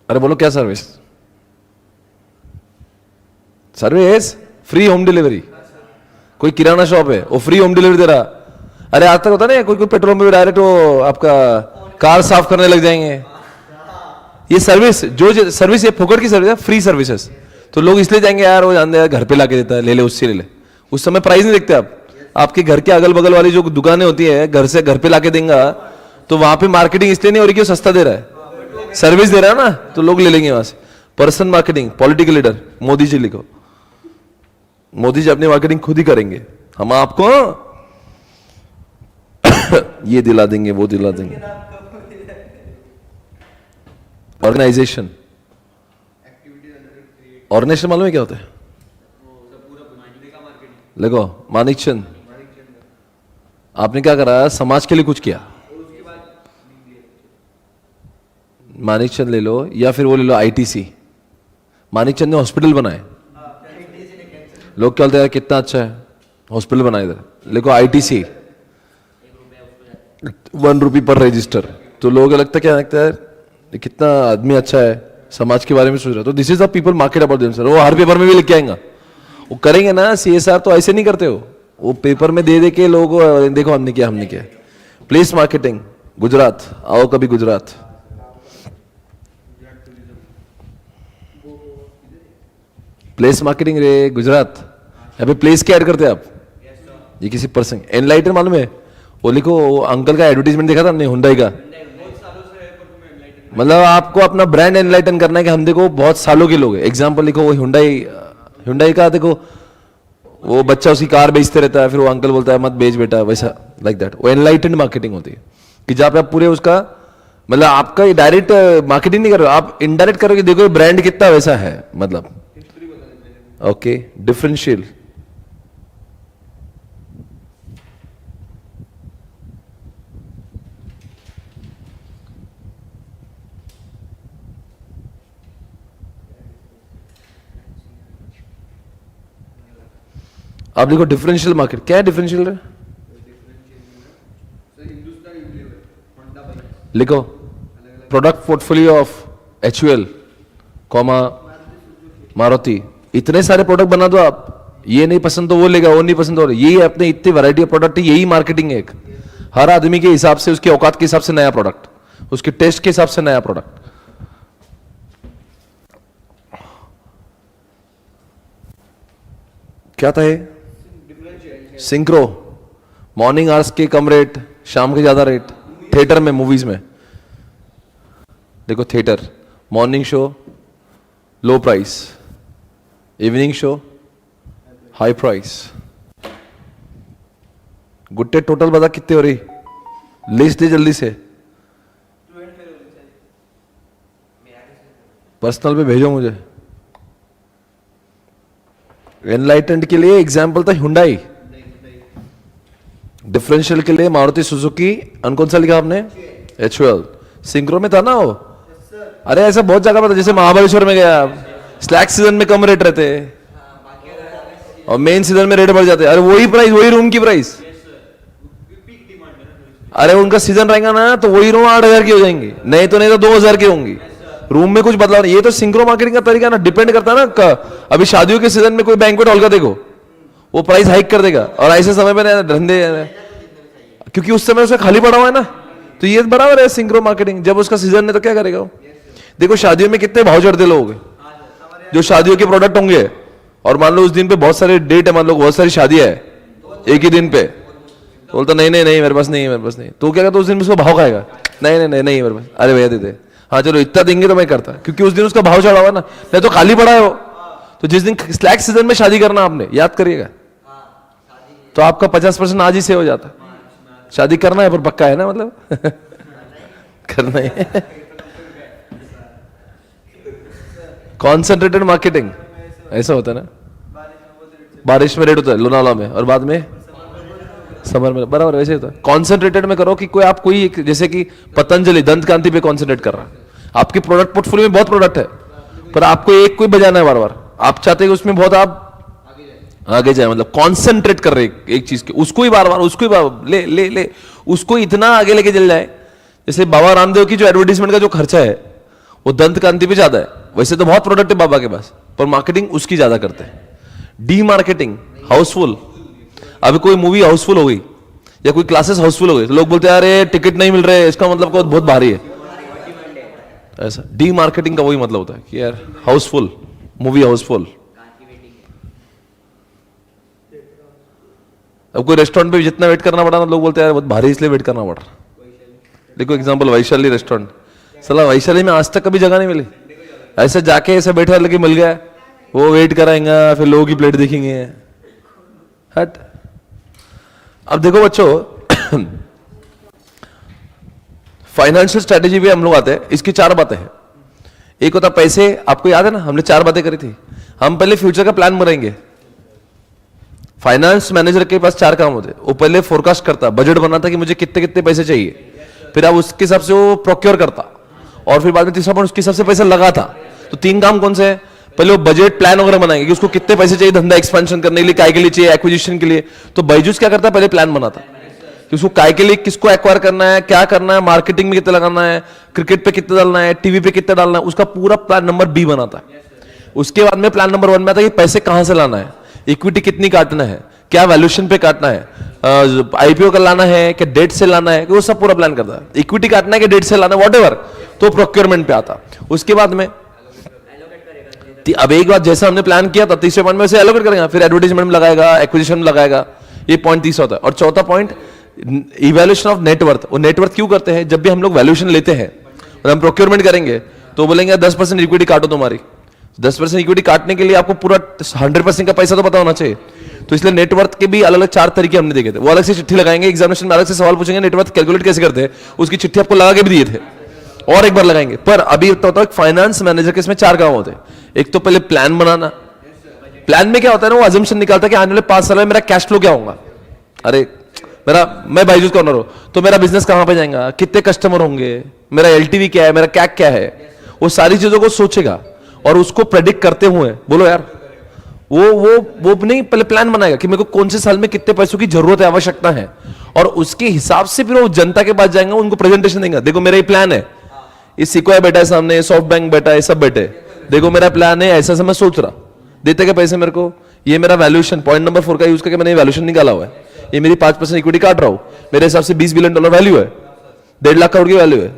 अरे बोलो क्या service? Service free home delivery. कोई किराना शॉप है वो फ्री होम डिलीवरी दे रहा, अरे आज तक होता नहीं, कोई पेट्रोल पंप पे डायरेक्ट वो आपका कार साफ करने लग जाएंगे। ये सर्विस, जो सर्विस ये फोकट की सर्विस है, फ्री सर्विसेज, तो लोग इसलिए जाएंगे यार, वो जानते हैं घर पे लाके देता है, ले ले उससे ले ले। उस समय प्राइस नहीं देखते आप, आपके घर के अगल बगल वाली जो दुकानें होती है, घर पे लाके देंगे, तो वहां पे मार्केटिंग इसलिए नहीं हो रही कि वो सस्ता दे रहा है, सर्विस दे रहा है ना, तो लोग ले लेंगे वहां से। Person marketing, political leader, Modi ji लिखो, मोदी जी अपनी मार्केटिंग खुद ही करेंगे, हम आपको ये दिला देंगे, वो दिला देंगे। ऑर्गेनाइजेशन, ऑर्गेनाइजेशन मालूम है क्या होता है? देखो मानिकचंद, आपने क्या करा, समाज के लिए कुछ किया। मानिकचंद ले लो, या फिर वो ले लो आईटीसी, मानिकचंद ने हॉस्पिटल बनाए, लोग क्या बोलते हैं कितना अच्छा है हॉस्पिटल बनाए, इधर लिखो आईटीसी, 1 रुपये पर रजिस्टर, तो लोगों को लगता है, क्या लगता है कितना आदमी अच्छा है, समाज के बारे में सोच रहा है, तो this is the people market about themselves. वो हर पेपर में भी लिख के आएंगे, वो करेंगे ना, सीएसआर तो ऐसे नहीं करते हो, वो पेपर में दे दे के लोगों को देखो हमने किया। प्लेस मार्केटिंग, गुजरात, आओ कभी गुजरात, प्लेस मार्केटिंग रे गुजरात, यहाँ पे प्लेस क्या ऐड करते हैं आप, ये किसी पर्सन। एनलाइटन मालूम है, वो लिखो, वो अंकल का एडवर्टीजमेंट देखा था हमने हुंडई का, मतलब आपको अपना ब्रांड एनलाइटन करना है कि हम देखो बहुत सालों के लोग हैं। एग्जांपल लिखो, वो हुंडई का देखो, वो बच्चा उसकी कार बेचते रहता है, फिर वो अंकल बोलता है मत बेच बेटा, वैसा लाइक दैट, वो एनलाइटेंड मार्केटिंग होती है कि जहाँ पे आप पूरे उसका, मतलब आपका डायरेक्ट मार्केटिंग नहीं कर रहे हो, आप इनडायरेक्ट करोगे, देखो ब्रांड कितना वैसा है, मतलब ओके। डिफरेंशियल, आप लिखो डिफरेंशियल मार्केट, क्या है डिफरेंशियल है? लिखो product portfolio of HUL comma Maruti, इतने सारे प्रोडक्ट बना दो आप, ये नहीं पसंद तो वो लेगा, वो नहीं पसंद तो ये, अपने इतनी वैरायटी ऑफ प्रोडक्ट है, यही मार्केटिंग है एक। हर आदमी के हिसाब से, उसके औकात के हिसाब से नया प्रोडक्ट, उसके टेस्ट के हिसाब से नया प्रोडक्ट। क्या था ये? सिंक्रो, मॉर्निंग आवर्स के कम रेट, शाम के ज्यादा रेट, थिएटर में, मूवीज में। देखो थिएटर, मॉर्निंग शो लो price, evening show high price. Gutte total बता कितने हो रही, लिस्ट दे जल्दी से, पर्सनल पे भेजो मुझे। एनलाइटेंड के लिए एग्जाम्पल था हुंडई, डिफरेंशियल के लिए मारुति सुजुकी, कौन सा लिखा आपने? एचयूएल। सिंक्रो में था ना वो, अरे ऐसा बहुत जगह पर था, जैसे महाबलेश्वर में गया, स्लैक सीजन में कम रेट रहते और मेन सीजन में रेट बढ़ जाते, अरे वही प्राइस, वही रूम की प्राइस, अरे उनका सीजन रहेगा ना तो वही रूम 8,000 की हो जाएंगी, नहीं तो 2,000 की होंगी, रूम में कुछ बदलाव नहीं। ये तो सिंक्रो मार्केटिंग का तरीका ना, डिपेंड करता है ना, अभी शादियों के सीजन में कोई बैंक्वेट हॉल का देखो, वो प्राइस हाइक कर देगा, और ऐसे समय में धंधे, क्योंकि उस समय उसका खाली पड़ा हुआ है ना, तो ये बराबर है सिंक्रो मार्केटिंग, जब उसका सीजन है तो क्या करेगा वो। देखो शादियों में कितने भाव चढ़ते लोग जो शादियों के प्रोडक्ट होंगे, और मान लो उस दिन पे बहुत सारे डेट है, मान लो बहुत सारी शादियां है एक ही दिन पे, तो बोलता नहीं नहीं नहीं मेरे पास नहीं है, मेरे पास नहीं, तो क्या कहता उस दिन में उसका भाव खाएगा, नहीं नहीं नहीं नहीं मेरे पास, अरे भैया दे दे, हाँ चलो इतना देंगे तो मैं करता, क्योंकि उस दिन उसका भाव चढ़ा हुआ ना, नहीं तो खाली पड़ा है वो। तो जिस दिन स्लैक सीजन में शादी करना आपने याद करिएगा, तो आपका 50% आज ही से हो जाता। शादी करना है पर पक्का है ना, मतलब करना है। कॉन्सेंट्रेटेड मार्केटिंग ऐसा होता है ना, बारिश में रेट होता है लोनावाला में, और बाद में समर में, बराबर वैसे होता है। कॉन्सेंट्रेटेड में करो कि कोई आप कोई जैसे कि पतंजलि दंत कांति पे कॉन्सेंट्रेट कर रहा है, आपके प्रोडक्ट पोर्टफोलियो में बहुत प्रोडक्ट है, पर आपको एक कोई बजाना है बार बार, आप चाहते हैं कि उसमें बहुत आप आगे जाए, मतलब कॉन्सेंट्रेट कर रहे एक चीज के, उसको ही बार बार, उसको ही बार ले ले ले, उसको इतना आगे लेके चल जाए। जैसे बाबा रामदेव की जो एडवर्टीजमेंट का जो खर्चा है वो दंत कांति पे ज्यादा है, वैसे तो बहुत प्रोडक्ट है बाबा के पास, पर मार्केटिंग उसकी ज्यादा करते हैं। डी मार्केटिंग, हाउसफुल, अभी कोई मूवी हाउसफुल हो गई या कोई क्लासेस हाउसफुल हो गई तो लोग बोलते हैं अरे टिकट नहीं मिल रहे, इसका मतलब को बहुत भारी है। ऐसा डी मार्केटिंग का वही मतलब होता है कि यार हाउसफुल, मूवी हाउसफुल। अब कोई रेस्टोरेंट पे जितना वेट करना पड़ा ना, लोग बोलते हैं यार बहुत भारी इसलिए वेट करना पड़ा। देखो एग्जांपल वैशाली रेस्टोरेंट, सला वैशाली में आज तक कभी जगह नहीं मिली, ऐसे जाके ऐसे बैठा लेके मिल गया, वो वेट कराएंगा, फिर लोगों की प्लेट देखेंगे, हट। अब देखो बच्चों, फाइनेंशियल स्ट्रेटेजी पे हम लोग आते हैं, इसकी 4 बातें हैं। एक होता पैसे, आपको याद है ना हमने 4 बातें करी थी। हम पहले फ्यूचर का प्लान बनाएंगे। फाइनेंस मैनेजर के पास 4 काम होते, वो पहले फोरकास्ट करता, बजट बनाता कि मुझे कितने कितने पैसे चाहिए, फिर अब उसके हिसाब से वो प्रोक्योर करता, और फिर बाद में तीसरा पॉइंट उसके हिसाब से पैसा लगाता। तो 3 काम कौन से हैं? पहले वो बजट प्लान वगैरह बनाएंगे कि उसको कितने पैसे चाहिए धंधा एक्सपेंशन करने के लिए, काय के लिए चाहिए, एक्विजिशन के लिए। तो बायजूस क्या करता है, पहले प्लान बनाता कि उसको काय के लिए किसको एक्वायर करना है, क्या करना है, मार्केटिंग में कितना लगाना है, क्रिकेट पे कितना डालना है, टीवी पे कितना डालना है, उसका पूरा प्लान नंबर बी बनाता है। उसके बाद में प्लान नंबर 1 में आता है कि पैसे कहां से लाना है, इक्विटी कितनी काटना है, क्या वैल्यूएशन पे काटना है, आईपीओ का लाना है कि डेट से लाना है, कि वो सब पूरा प्लान करता है। इक्विटी काटना है कि डेट से लाना है, व्हाटएवर, तो प्रोक्योरमेंट पे आता। उसके बाद में अब एक बार जैसा हमने प्लान किया था, तीसरे पॉइंट में उसे एलोकेट करेगा, फिर एडवर्टाइजमेंट में लगाएगा, एक्विजिशन में लगाएगा। ये पॉइंट 30 होता है। और चौथा पॉइंट इवैल्यूएशन ऑफ नेटवर्थ। वो नेटवर्थ क्यों करते हैं? जब भी हम लोग वैल्यूएशन लेते हैं और हम प्रोक्योरमेंट करेंगे तो बोलेंगे 10% इक्विटी काटो तुम्हारी। 10% इक्विटी काटने के लिए आपको पूरा 100% का पैसा तो पता होना चाहिए। तो इसलिए नेटवर्थ के भी अलग अलग 4 तरीके हमने देखे थे। वो अलग से चिट्ठी लगाएंगे, एग्जामिनेशन में अलग से सवाल पूछेंगे, नेटवर्थ कैलकुलेट कैसे करते हैं उसकी चिट्ठी आपको लगा के भी दिए थे, और एक बार लगाएंगे। पर अभी तो होता है फाइनेंस मैनेजर के इसमें 4 काम होते हैं। एक तो पहले प्लान बनाना। प्लान में क्या होता है ना, वो अजम्पशन निकालता है कि आने वाले 5 साल में मेरा कैश फ्लो क्या होगा। अरे मैं बायजूस का ओनर हूं तो मेरा बिजनेस कहां पे जाएगा, कितने कस्टमर होंगे, मेरा एलटीवी क्या है, मेरा कैक क्या है, वो सारी चीजों को सोचेगा और उसको प्रेडिक्ट करते हुए बोलो यार वो नहीं, पहले प्लान बनाएगा कि मेरे को कौन से साल में कितने पैसों की जरूरत है, आवश्यकता है, और उसके हिसाब से फिर वो जनता के पास जाएंगे, उनको प्रेजेंटेशन देंगे। देखो मेरा ये प्लान है, इस सिक्वायर बैठा है सामने, सॉफ्ट बैंक बैठा है, सब बैठे, देखो मेरा प्लान है, ऐसा मैं सोच रहा, देते क्या पैसे मेरे को, ये मेरा वैल्यूएशन पॉइंट नंबर 4 का यूज करके मैंने वैल्यूएशन निकाला हुआ है, ये मेरी 5% इक्विटी काट रहा हूं, मेरे हिसाब से $20 बिलियन वैल्यू है, 1.5 लाख करोड़ की वैल्यू है,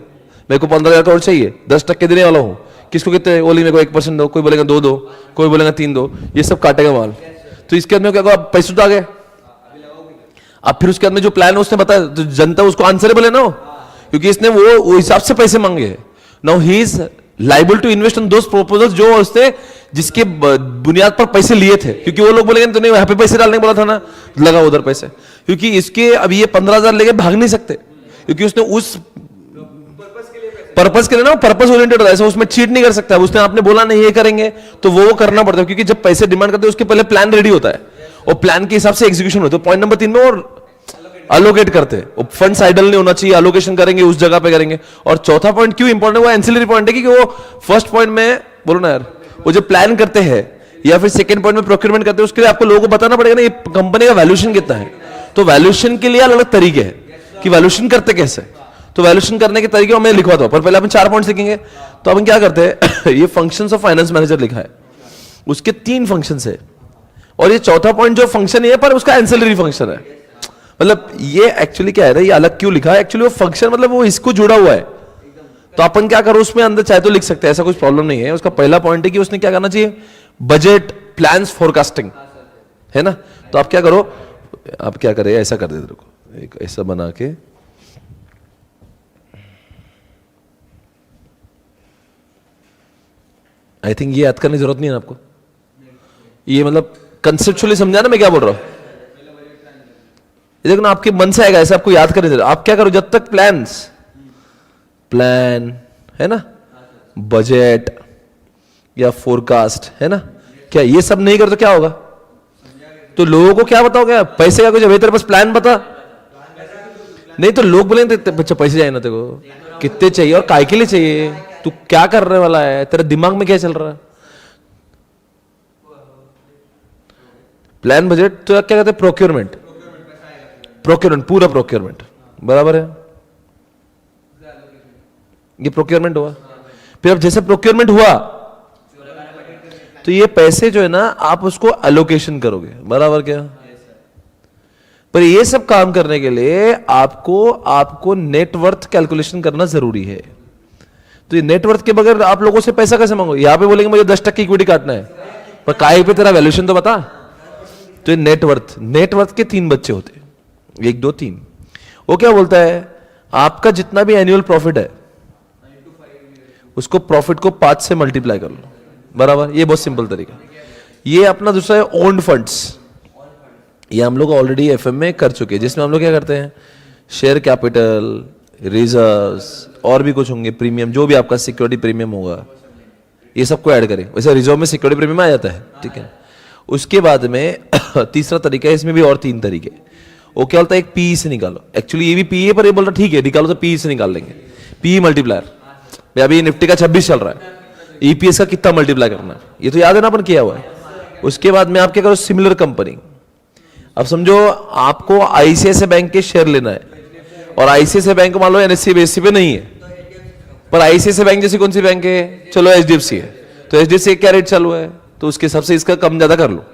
मेरे को 15,000 करोड़ चाहिए, 10% देने वाला हूं, किसको कितने, ओली मेरे को 1% दो, कोई बोलेगा 2 दो, कोई बोलेगा 3 दो, ये सब काटेगा माल। तो इसके बाद में क्या, पैसे तो आ गए। अब फिर उसके बाद में जो प्लान है उसने बताया, तो जनता उसको आंसरेबल है ना, क्योंकि इसने वो हिसाब से पैसे मांगे हैं। Now he is liable to invest in those proposals जो उसने जिसके बुनियाद पर पैसे लिए थे, क्योंकि वो लोग बोलेंगे तूने यहाँ पे पैसे डालने बोला था ना, लगा उधर पैसे, क्योंकि इसके अब ये 15,000 लेके भाग नहीं सकते, क्योंकि उसने उस पर्पस के लिए ना, पर्पस ओरिएंटेड होता है, ऐसा उसमें चीट नहीं कर सकता। उसने आपने बोला नहीं ये करेंगे तो वो करना पड़ता है, क्योंकि जब पैसे डिमांड करते हैं उसके पहले प्लान रेडी होता है और प्लान के हिसाब से एग्जीक्यूशन होता है। पॉइंट नंबर 3 में और अलोकेट करते हैं, फंड्स आइडल नहीं होना चाहिए, अलोकेशन करेंगे उस जगह पे करेंगे। और चौथा पॉइंट क्यों इंपॉर्टेंट है, वो एंसिलरी पॉइंट है, क्योंकि वो फर्स्ट पॉइंट में बोलो ना यार, वो जो प्लान करते हैं या फिर सेकंड पॉइंट में प्रोक्योरमेंट करते हैं, उसके लिए आपको लोगों को बताना पड़ेगा ना ये कंपनी का वैल्यूएशन कितना है। तो वैल्यूएशन के लिए अलग अलग तरीके हैं कि वैल्यूएशन करते कैसे, तो वैल्यूएशन करने के तरीके मैं लिखवाता हूं, पर पहले अपन 4 पॉइंट सीखेंगे। तो अपन क्या करते हैं ये फंक्शंस ऑफ फाइनेंस मैनेजर लिखा है, उसके 3 फंक्शंस है, और ये चौथा पॉइंट जो फंक्शन है पर उसका एंसिलरी फंक्शन है। मतलब ये एक्चुअली क्या है, ये अलग क्यों लिखा है, एक्चुअली वो फंक्शन मतलब वो इसको जुड़ा हुआ है, तो अपन क्या करो उसमें अंदर चाहे तो लिख सकते हैं, ऐसा कुछ प्रॉब्लम नहीं है। उसका पहला पॉइंट है कि उसने क्या करना चाहिए, बजट प्लान्स फोरकास्टिंग, है ना। तो आप क्या करो, आप क्या करें, ऐसा कर देते को एक ऐसा बना के, आई थिंक ये याद करने की जरूरत नहीं है आपको, ये मतलब कंसेप्चुअली समझा ना मैं क्या बोल रहा हूं। ये देखो ना आपके मन से आएगा, ऐसे आपको याद करने दे। आप क्या करो, जब तक प्लान है ना, बजट या फोरकास्ट है ना, क्या ये सब नहीं कर तो क्या होगा, तो लोगों को क्या बताओगे, पैसे का कुछ है तेरे पास, प्लान बता, नहीं तो लोग बोलेंगे बच्चा पैसे चाहिए ना तेरे को, कितने चाहिए और काय के लिए चाहिए, तू क्या करने वाला है, तेरे दिमाग में क्या चल रहा है। प्लान बजट तो क्या कहते हैं, प्रोक्योरमेंट, पूरा प्रोक्योरमेंट, बराबर है, ये प्रोक्योरमेंट हुआ। फिर अब जैसे प्रोक्योरमेंट हुआ तो ये पैसे जो है ना आप उसको एलोकेशन करोगे, बराबर क्या। पर ये सब काम करने के लिए आपको नेटवर्थ कैलकुलेशन करना जरूरी है। तो ये नेटवर्थ के बगैर आप लोगों से पैसा कैसे मांगो, यहां पे बोलेंगे मुझे 10% इक्विटी काटना है, पर काय पे तेरा वैल्यूएशन तो बता। तो ये नेटवर्थ के 3 बच्चे होते हैं, 1 2 3। वो क्या बोलता है, आपका जितना भी एनुअल प्रॉफिट है उसको प्रॉफिट को 5 से मल्टीप्लाई कर लो, बराबर। ये बहुत सिंपल तरीका। ये अपना दूसरा है ओन्ड फंड्स, ये हम लोग ऑलरेडी एफएम में कर चुके हैं, जिसमें हम लोग क्या करते हैं, शेयर कैपिटल, रिजर्व्स और भी कुछ होंगे, प्रीमियम, जो भी आपका सिक्योरिटी प्रीमियम होगा, ये सबको ऐड करें। वैसे रिजर्व में सिक्योरिटी प्रीमियम आ जाता है, ठीक है। उसके बाद में तीसरा तरीका है, इसमें भी और 3 तरीके। वो क्या होता है, एक पीई से निकालो, एक्चुअली ये भी पीई पर ये बोल रहा ठीक है निकालो, तो पीई से निकाल लेंगे, पीई मल्टीप्लायर। अभी निफ्टी का 26 चल रहा है, ईपीएस का कितना मल्टीप्लाई करना है ये तो याद है ना, अपन किया हुआ है। उसके बाद में आप क्या करो, सिमिलर कंपनी। अब समझो आपको आईसीआईसीआई बैंक के शेयर लेना है, और आईसीआईसीआई बैंक मान लो एनएससी बेसी पे नहीं है, पर आईसीआईसीआई बैंक जैसी कौन सी बैंक है, चलो एचडीएफसी है, तो एचडीएफसी क्या रेट चालू है, तो उसके हिसाब से इसका कम ज्यादा कर लो,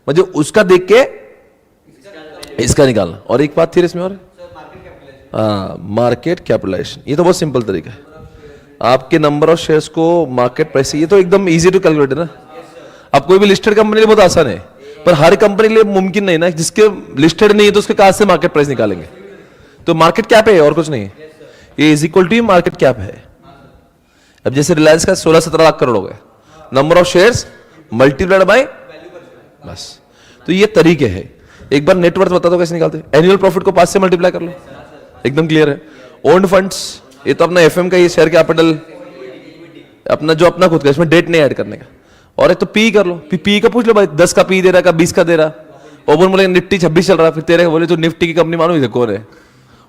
मतलब उसका देख के इसका निकालना। और एक बात थी इसमें और, मार्केट कैपिटलाइजेशन, ये तो बहुत सिंपल तरीका है। आपके नंबर ऑफ शेयर्स को मार्केट प्राइस, ये तो एकदम इजी टू कैलकुलेट है ना। अब कोई भी लिस्टेड कंपनी के लिए बहुत आसान है, पर हर कंपनी के लिए मुमकिन नहीं ना, जिसके लिस्टेड नहीं है तो उसके कहां से मार्केट प्राइस निकालेंगे। तो मार्केट कैप है और कुछ नहीं है, ये is equal to market cap है। अब जैसे रिलायंस का 16-17 लाख करोड़ हो गए, number of shares multiplied by, बस। तो ये तरीके हैं। एक बार नेटवर्थ बता दो कैसे निकालते हैं, एनुअल प्रॉफिट को 5 से मल्टीप्लाई कर लो, एकदम क्लियर है। ओन्ड फंड्स, ये तो अपना एफएम का, ये शेयर कैपिटल अपना जो अपना खुद का, इसमें डेट नहीं ऐड करने का। और एक तो पी कर लो, पी का पूछ लो भाई, 10 का पी दे रहा है, का 20 का दे रहा। ओपन बोले निफ्टी 26 चल रहा है, फिर तेरे बोले तो निफ्टी की कंपनी मालूम है कौन है,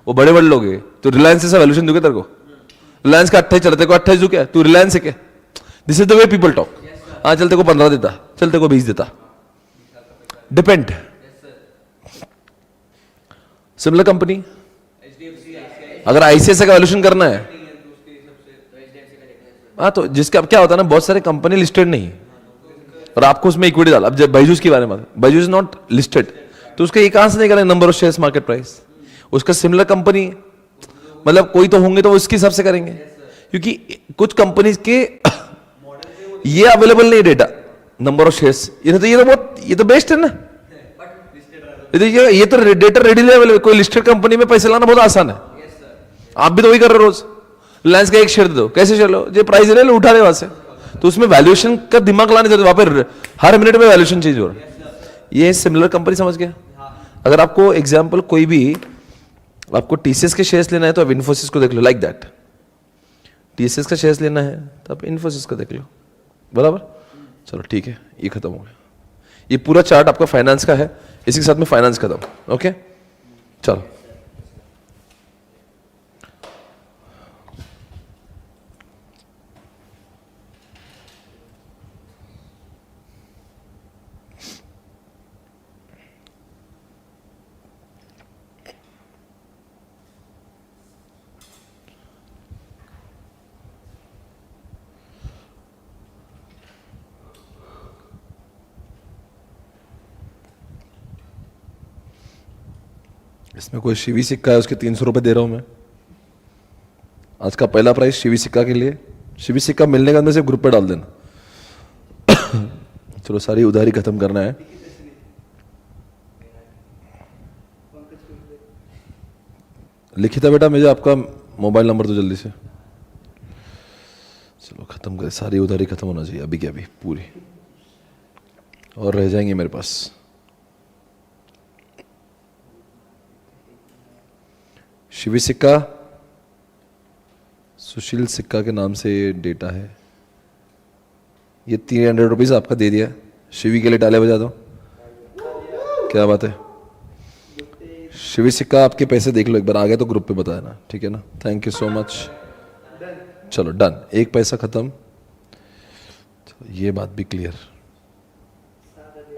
वो बड़े बड़े लोग है, तो रिलायंस से वैल्यूएशन दूंगे तेरे को, रिलायंस का 28 चलते को 28 दू क्या, तू रिलायंस से क्या, this is the way people talk. हाँ चलते को 15 देता, चलते को 20 देता, डिपेंड। सिमिलर कंपनी, अगर आईसीआईसीआई का वैल्यूएशन करना है, हाँ तो जिसका अब क्या होता है ना, बहुत सारे कंपनी लिस्टेड नहीं और आपको उसमें इक्विटी डाल। अब जब बायजूस के बारे में, बायजूस इज नॉट लिस्टेड, तो उसका ये कहां से निकालें, number of shares market price, उसका सिमिलर कंपनी, मतलब कोई तो होंगे तो उसके हिसाब से करेंगे, क्योंकि कुछ कंपनीज के ये अवेलेबल नहीं डेटा, नंबर ऑफ शेयर्स, ये तो बेस्ट है ना, ये तो डेटा रेडीली अवेलेबल। कोई लिस्टेड कंपनी में पैसे लाना बहुत आसान है, आप भी तो वही कर रहे हो रोज। रिलायंस का एक शेयर दे दो, कैसे शेयर लो, जो प्राइस ले लो, उठा ले वहां से, तो उसमें वैल्यूएशन का दिमाग लाने जरूरत, वहां पर हर मिनट में वैल्यूएशन चेंज हो रहा है। ये सिमिलर कंपनी, समझ गया। अगर आपको एग्जांपल कोई भी, आपको टीसीएस के शेयर्स लेना है तो आप इन्फोसिस को देख लो, लाइक दैट। टीसीएस का शेयर्स लेना है तो आप इन्फोसिस को देख लो, बराबर। चलो ठीक है, ये खत्म हो गया। ये पूरा चार्ट आपका फाइनेंस का है, इसी के साथ में फाइनेंस खत्म, ओके। चलो इसमें कोई शिवी सिक्का है, उसके 300 रुपए दे रहा हूं मैं, आज का पहला प्राइज शिवी सिक्का के लिए। शिवी सिक्का मिलने के बाद में सिर्फ ग्रुप पे डाल देना। चलो सारी उधारी खत्म करना है। लिखिता बेटा मुझे आपका मोबाइल नंबर तो जल्दी से। चलो खत्म कर, सारी उधारी खत्म होना चाहिए अभी के अभी पूरी, और रह जाएंगे मेरे पास। शिवी सिक्का सुशील सिक्का के नाम से डेटा है। ये 300 रुपीज आपका दे दिया। शिवी के लिए तालियां बजा दो। क्या बात है। शिवी सिक्का आपके पैसे देख लो एक बार, आगे तो ग्रुप पे बताया ना, ठीक है ना। Thank you so much. चलो डन, एक पैसा खत्म। ये बात भी क्लियर।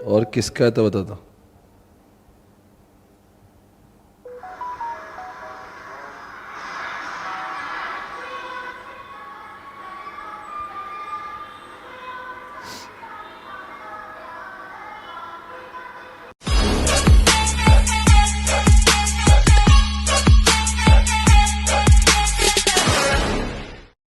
और किसका है तो बता दो।